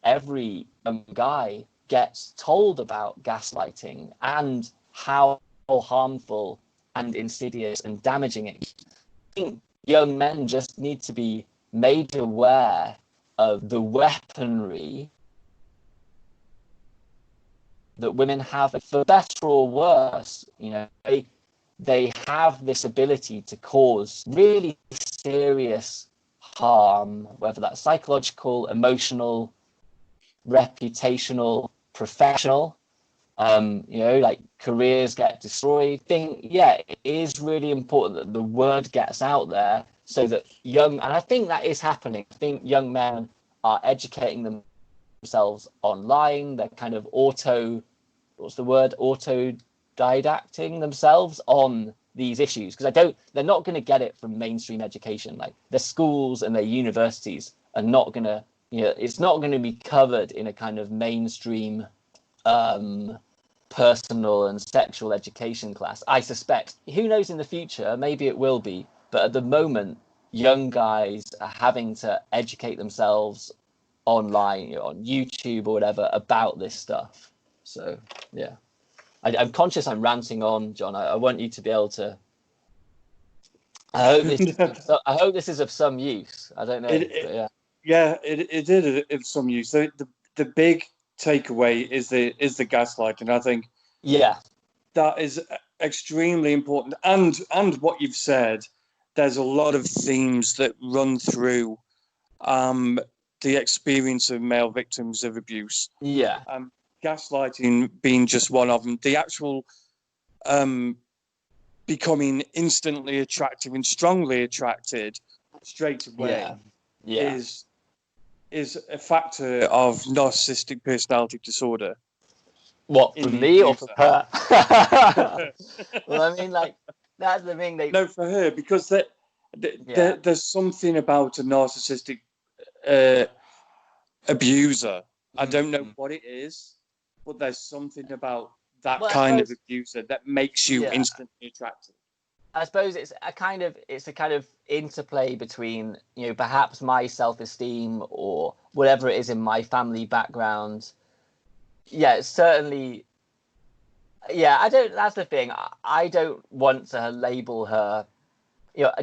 every guy gets told about gaslighting and how harmful and insidious and damaging it is. I think young men just need to be made aware of the weaponry that women have, for better or worse. They have this ability to cause really serious harm, whether that's psychological, emotional, reputational, professional. Careers get destroyed. It is really important that the word gets out there, so that and I think that is happening. I think young men are educating themselves online. They're kind of autodidacting themselves on these issues, because they're not going to get it from mainstream education. Like, their schools and their universities are not going to, it's not going to be covered in a kind of mainstream personal and sexual education class, I suspect. Who knows in the future? Maybe it will be. But at the moment, young guys are having to educate themselves online, on YouTube or whatever, about this stuff. So, yeah. I'm conscious I'm ranting on, John. I want you to be able to... I hope this is of some use. I don't know. It is of some use. The big takeaway is the gaslighting. I think that is extremely important. And what you've said, there's a lot of themes that run through the experience of male victims of abuse. Gaslighting being just one of them. The actual becoming instantly attractive and strongly attracted straight away is a factor of narcissistic personality disorder. What, for me or for her? Well, I mean, that's the thing. No, for her, because there's something about a narcissistic abuser. I don't know what it is, but there's something about that kind of abuser that makes you instantly attractive. I suppose it's a kind of interplay between, perhaps my self-esteem or whatever it is in my family background. Certainly. That's the thing. I don't want to label her,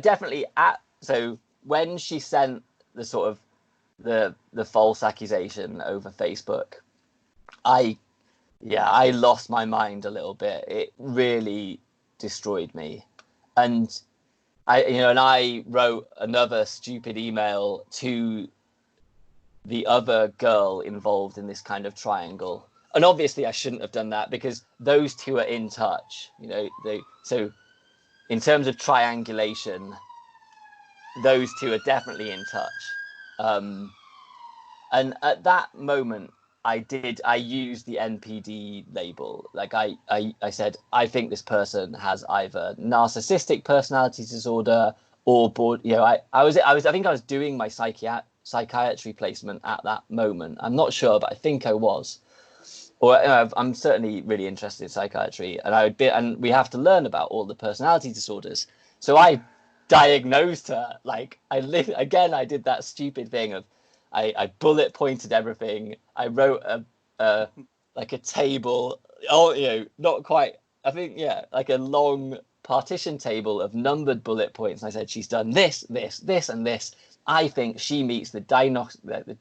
definitely so when she sent the sort of the false accusation over Facebook, I lost my mind a little bit. It really destroyed me. And I wrote another stupid email to the other girl involved in this kind of triangle. And obviously I shouldn't have done that, because those two are in touch. So in terms of triangulation, those two are definitely in touch. And at that moment, I used the NPD label. Like I said, I think this person has either narcissistic personality disorder or I think I was doing my psychiatry placement at that moment. I'm not sure, but I think I was. Or I'm certainly really interested in psychiatry, and we have to learn about all the personality disorders. So I diagnosed her. Like I did that stupid thing of I bullet pointed everything. I wrote a table. Not quite. I think like a long partition table of numbered bullet points. And I said, she's done this, this, this, and this. I think she meets the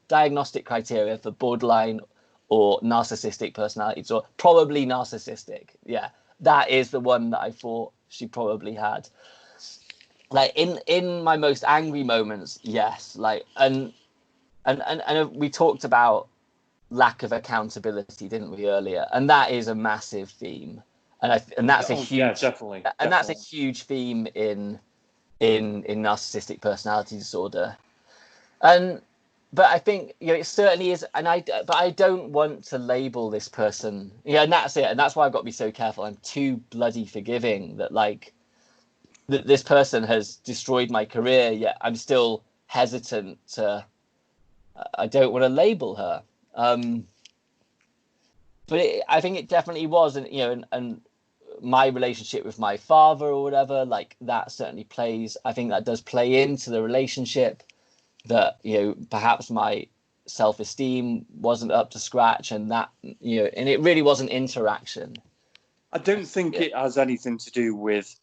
diagnostic criteria for borderline or narcissistic personality disorder. Probably narcissistic. Yeah, that is the one that I thought she probably had. like in my most angry moments, yes, like and we talked about lack of accountability, didn't we, earlier? And that is a massive theme, and that's a huge, definitely, and that's a huge theme in narcissistic personality disorder. But I think, you know, it certainly is, but I don't want to label this person. Yeah, and that's it, and that's why I've got to be so careful. I'm too bloody forgiving that, like, this person has destroyed my career, yet I'm still hesitant to. I don't want to label her. But I think it definitely was, and you know, and my relationship with my father or whatever, like that certainly plays. I think that does play into the relationship. That, you know, perhaps my self-esteem wasn't up to scratch, and that, you know, and it really was an interaction. I don't think it has anything to do with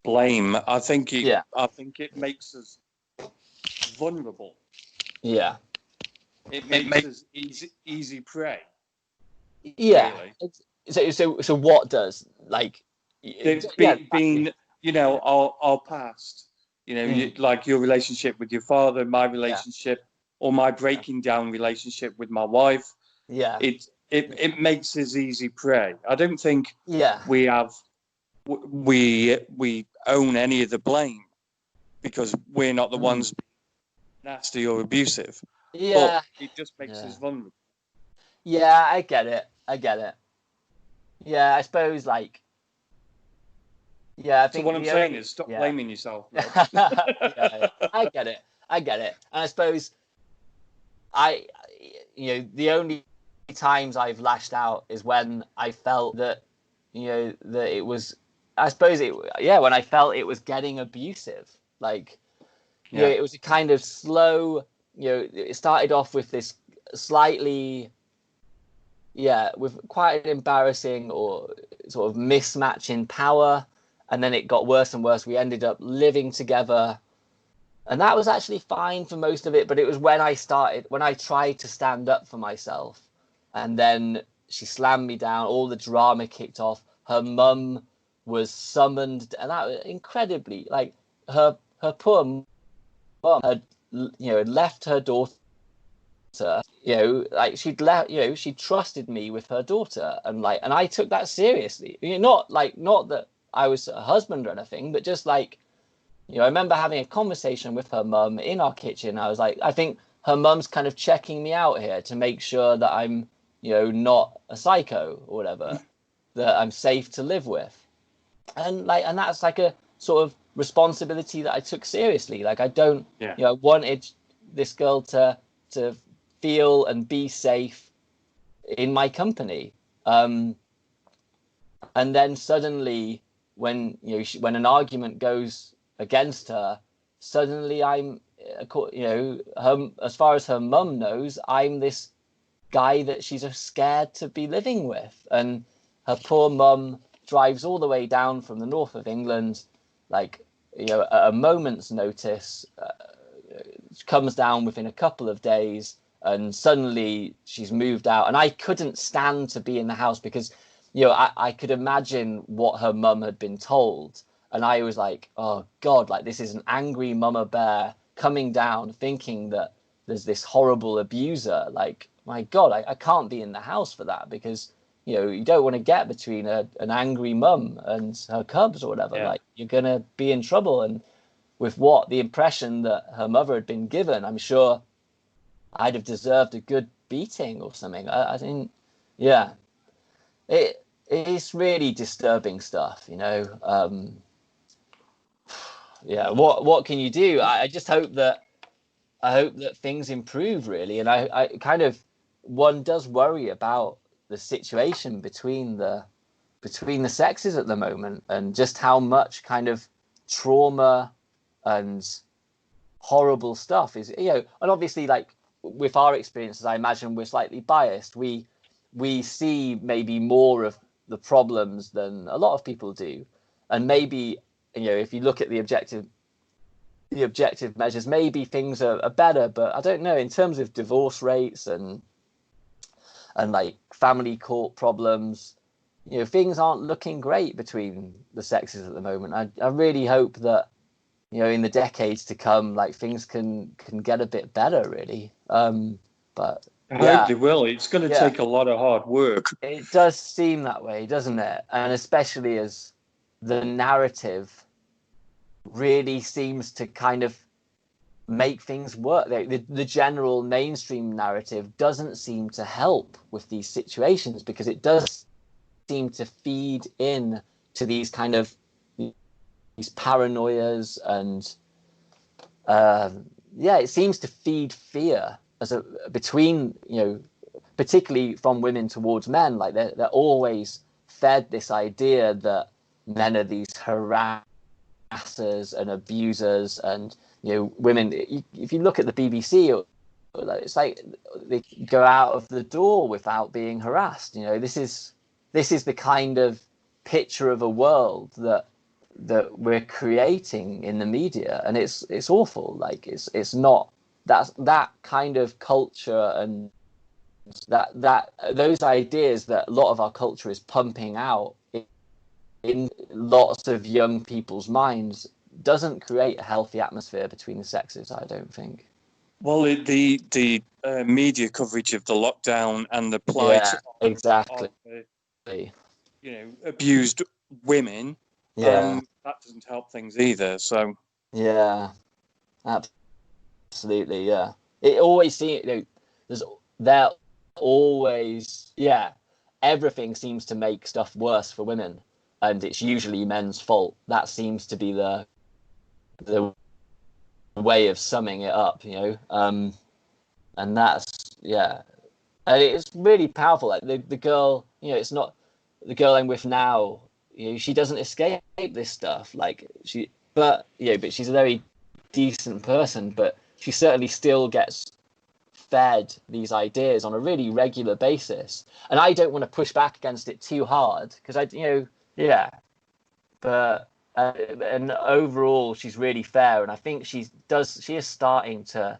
blame. I think it makes us vulnerable. Yeah. It makes us easy prey. Yeah. Really. So what does, like, being you know, our past, you know, like your relationship with your father, my relationship, or my breaking down relationship with my wife. Yeah. It makes us easy prey. I don't think we own any of the blame, because we're not the ones nasty or abusive. Yeah. But it just makes us vulnerable. Yeah, I get it. Yeah, I suppose, like, yeah, I think. So what I'm saying is, stop blaming yourself. Yeah, I get it. And I suppose you know, the only times I've lashed out is when I felt that, you know, that it was, I suppose when I felt it was getting abusive. Like, you know, it was a kind of slow, you know, it started off with this slightly, with quite an embarrassing or sort of mismatch in power. And then it got worse and worse. We ended up living together. And that was actually fine for most of it. But it was when I tried to stand up for myself. And then she slammed me down. All the drama kicked off. Her mum was summoned. And that was incredibly, like, her poor mum had, you know, left her daughter. You know, like, she trusted me with her daughter, and I took that seriously. You know, not that I was a husband or anything, but just like, you know, I remember having a conversation with her mum in our kitchen. I was like, I think her mum's kind of checking me out here to make sure that I'm, you know, not a psycho or whatever, that I'm safe to live with, and that's like a sort of responsibility that I took seriously. Like, I don't, you know, I wanted this girl to feel and be safe in my company. And then suddenly, when, you know, when an argument goes against her, suddenly I'm, you know, as far as her mum knows, I'm this guy that she's scared to be living with. And her poor mum drives all the way down from the north of England, like, you know, at a moment's notice, comes down within a couple of days, and suddenly she's moved out. And I couldn't stand to be in the house because, you know, I could imagine what her mum had been told. And I was like, oh God, like, this is an angry mama bear coming down thinking that there's this horrible abuser. Like, my God, I can't be in the house for that, because, you know, you don't want to get between an angry mum and her cubs or whatever. Like, you're going to be in trouble. And with the impression that her mother had been given, I'm sure I'd have deserved a good beating or something. I think, it's really disturbing stuff, you know. What can you do? I just hope that things improve, really. And I kind of, one does worry about the situation between the sexes at the moment, and just how much kind of trauma and horrible stuff is, you know. And obviously, like, with our experiences, I imagine we're slightly biased. We see maybe more of the problems than a lot of people do, and maybe, you know, if you look at the objective measures, maybe things are better. But I don't know, in terms of divorce rates and like family court problems, you know, things aren't looking great between the sexes at the moment. I really hope that in the decades to come, like things can get a bit better, really. But I hope they will. It's going to take a lot of hard work. It does seem that way, doesn't it? And especially as the narrative really seems to kind of make things work. The general mainstream narrative doesn't seem to help with these situations, because it does seem to feed in to these kind of these paranoias, and it seems to feed fear between, particularly from women towards men. Like they're always fed this idea that men are these harassers and abusers, and women. If you look at the BBC, it's like they go out of the door without being harassed. This is the kind of picture of a world that we're creating in the media, and it's awful. Like it's not that kind of culture, and that those ideas that a lot of our culture is pumping out in lots of young people's minds doesn't create a healthy atmosphere between the sexes, I don't think. Well, the media coverage of the lockdown and the plight exactly of, abused women, that doesn't help things either. So absolutely, it always seems there always everything seems to make stuff worse for women, and it's usually men's fault. That seems to be the way of summing it up, and that's and it's really powerful. Like the girl, it's not the girl I'm with now. She doesn't escape this stuff. But she's a very decent person. But she certainly still gets fed these ideas on a really regular basis, and I don't want to push back against it too hard, because but and overall she's really fair, and I think she is starting to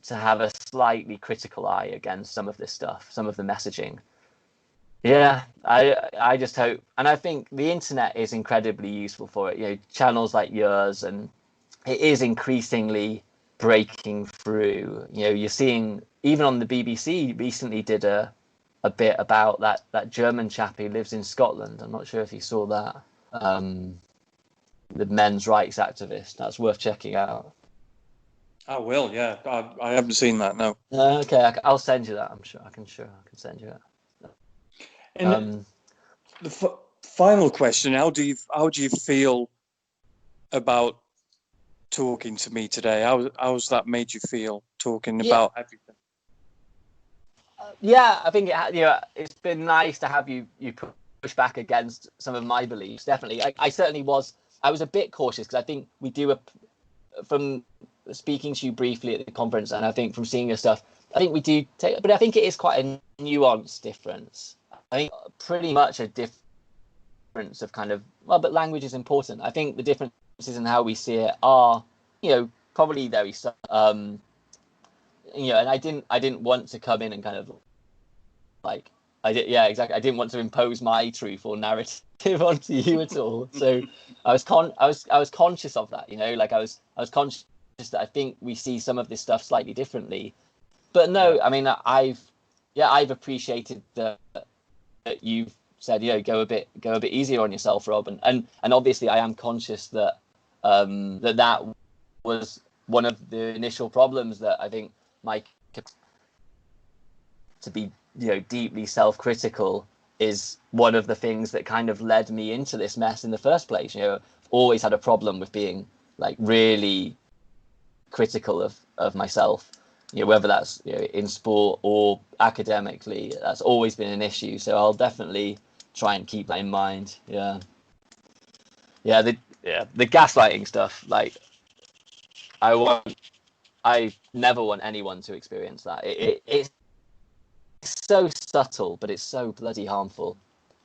have a slightly critical eye against some of this stuff, some of the messaging. I just hope, and I think the internet is incredibly useful for it. Channels like yours, and it is increasingly breaking through. You're seeing, even on the BBC recently did a bit about that German chap who lives in Scotland. I'm not sure if you saw that. The men's rights activist. That's worth checking out. I will. Yeah, I haven't seen that. No. Okay, I'll send you that. I can send you it. And the final question: How do you feel about talking to me today? How's that made you feel, talking about everything? I think it's been nice to have you push back against some of my beliefs. Definitely, I certainly was. I was a bit cautious, because I think we do from speaking to you briefly at the conference, and I think from seeing your stuff, I think we do take. But I think it is quite a nuanced difference. I think pretty much a difference of kind of, but language is important. I think the differences in how we see it are, probably very, and I didn't want to come in and kind of like, exactly. I didn't want to impose my truth or narrative onto you at all. So I was conscious of that, I was conscious that I think we see some of this stuff slightly differently. But no, I mean, I've appreciated that you've said, go a bit easier on yourself, Rob, and obviously I am conscious that that was one of the initial problems, that I think my to be deeply self-critical is one of the things that kind of led me into this mess in the first place. Always had a problem with being like really critical of myself, whether that's in sport or academically. That's always been an issue, so I'll definitely try and keep that in mind. The gaslighting stuff, like I never want anyone to experience that. It's so subtle, but it's so bloody harmful,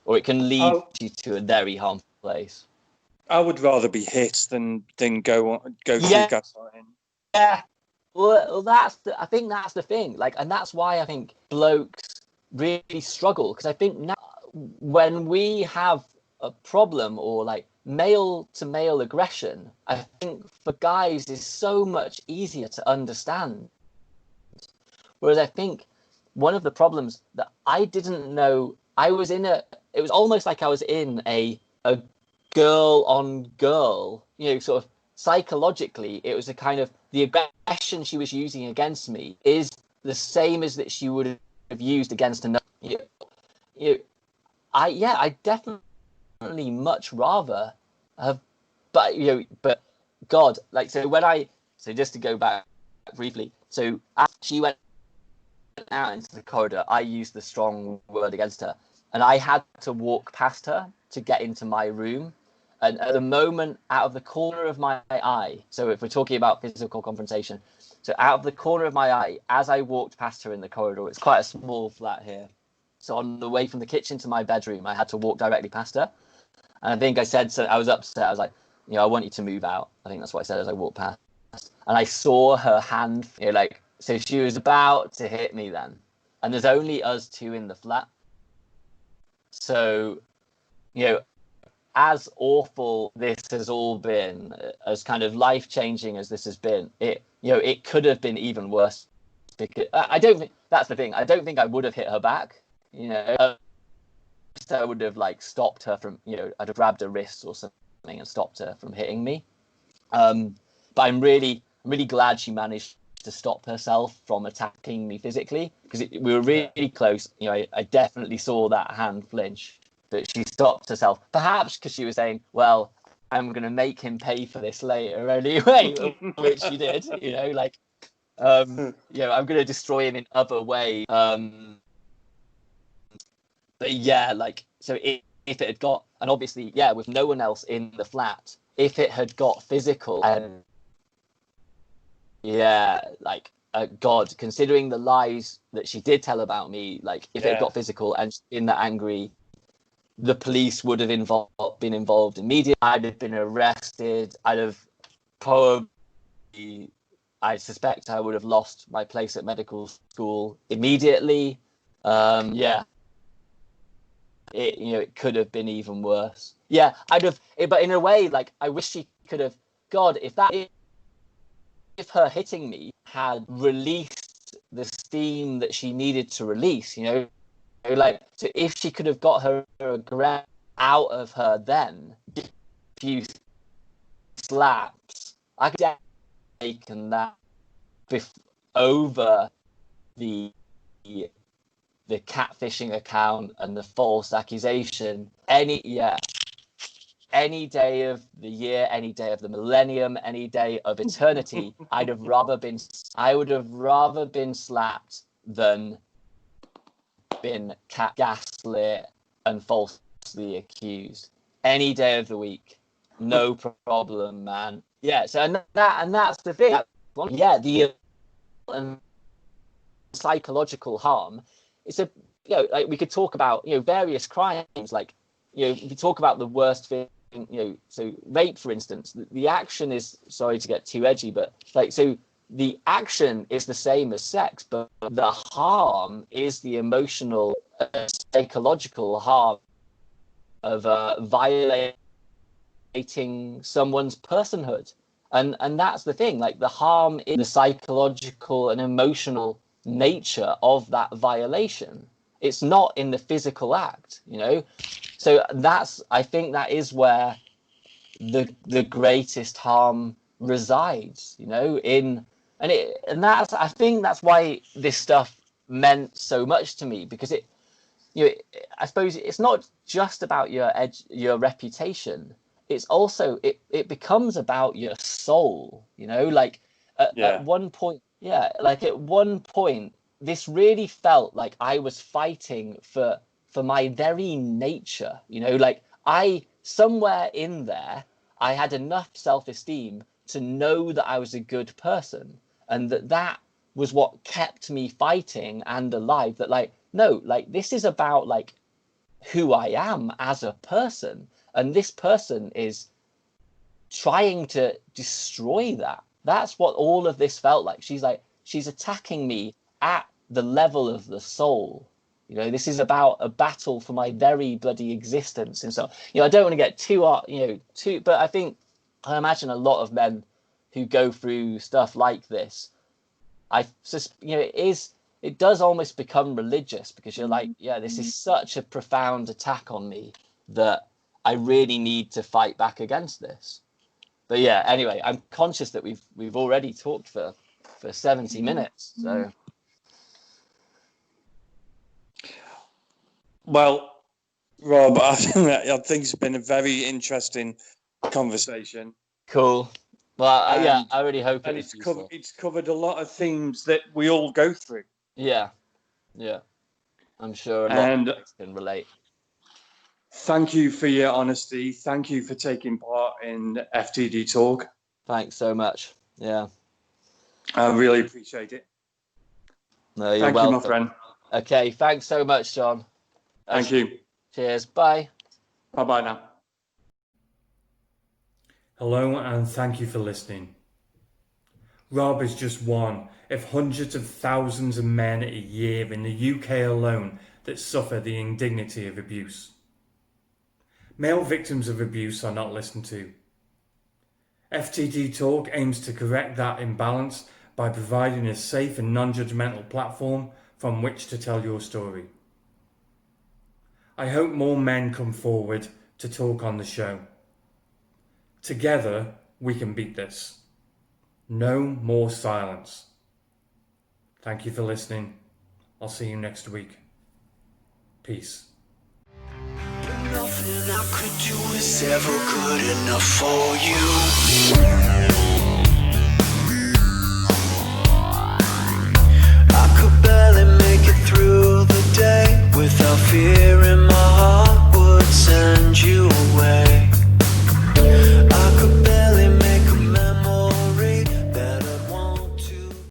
or it can lead you to a very harmful place. I would rather be hit than go through gaslighting. Yeah, well, I think that's the thing. Like, and that's why I think blokes really struggle, because I think now when we have a problem, or like male to male aggression, I think for guys is so much easier to understand. Whereas I think one of the problems that I didn't know, it was almost like I was in a girl on girl, sort of psychologically, it was a kind of, the aggression she was using against me is the same as that she would have used against another. I definitely much rather have, but God, like, so just to go back briefly, so as she went out into the corridor, I used the strong word against her, and I had to walk past her to get into my room. And at the moment, out of the corner of my eye, so if we're talking about physical confrontation, so out of the corner of my eye, as I walked past her in the corridor, it's quite a small flat here. So on the way from the kitchen to my bedroom, I had to walk directly past her. And I think I said, so I was upset. I was like, I want you to move out. I think that's what I said as I walked past. And I saw her hand, so she was about to hit me then. And there's only us two in the flat. So, as awful this has all been, as kind of life-changing as this has been, it could have been even worse. Because I don't think, that's the thing, I don't think I would have hit her back. I would have stopped her from, I'd have grabbed her wrists or something and stopped her from hitting me. But I'm really glad she managed to stop herself from attacking me physically, because we were really close. I definitely saw that hand flinch. But she stopped herself, perhaps because she was saying, well, I'm going to make him pay for this later anyway, which she did, I'm going to destroy him in other ways. But yeah, so if it had got, and obviously, with no one else in the flat, if it had got physical, and God, considering the lies that she did tell about me, if it had got physical and in that angry, the police would have been involved immediately. I'd have been arrested. I'd have probably, I suspect I would have lost my place at medical school immediately. It could have been even worse. Yeah, I'd have, but in a way, I wish she could have, God, if if her hitting me had released the steam that she needed to release, so if she could have got her aggression out of her then, a few slaps, I could have taken that over the catfishing account and the false accusation. Any day of the year, any day of the millennium, any day of eternity, I would have rather been slapped than been gaslit and falsely accused. Any day of the week, no problem, man. Yeah, so and that's the thing. The psychological harm. It's we could talk about various crimes, we talk about the worst thing. So rape, for instance, the action is, sorry to get too edgy, but so the action is the same as sex, but the harm is the emotional, psychological harm of violating someone's personhood. And that's the thing, the harm is the psychological and emotional nature of that violation. It's not in the physical act, So I think that is where the greatest harm resides, I think that's why this stuff meant so much to me, because I suppose it's not just about your reputation. It's also, it becomes about your soul, at one point, at one point, this really felt like I was fighting for my very nature, somewhere in there, I had enough self-esteem to know that I was a good person, and that was what kept me fighting and alive. That this is about who I am as a person, and this person is trying to destroy that. That's what all of this felt like. She's attacking me at the level of the soul, You know, this is about a battle for my very bloody existence. And so, you know, I don't want to get but I imagine a lot of men who go through stuff like this, it does almost become religious, because you're like, yeah, this is such a profound attack on me that I really need to fight back against this. But yeah, anyway, I'm conscious that we've already talked for 70 minutes. So, well, Rob, I think it's been a very interesting conversation. Cool. Well, yeah, I really hope it's covered a lot of themes that we all go through. Yeah. I'm sure a lot of folks can relate. Thank you for your honesty. Thank you for taking part in FTD Talk. Thanks so much. Yeah. I really appreciate it. No, you're welcome. Thank you, my friend. Okay, thanks so much, John. Thank you. Cheers. Bye. Bye-bye now. Hello and thank you for listening. Rob is just one of hundreds of thousands of men a year in the UK alone that suffer the indignity of abuse. Male victims of abuse are not listened to. FTD Talk aims to correct that imbalance by providing a safe and non-judgmental platform from which to tell your story. I hope more men come forward to talk on the show. Together, we can beat this. No more silence. Thank you for listening. I'll see you next week. Peace. Nothing I could do is ever good enough for you.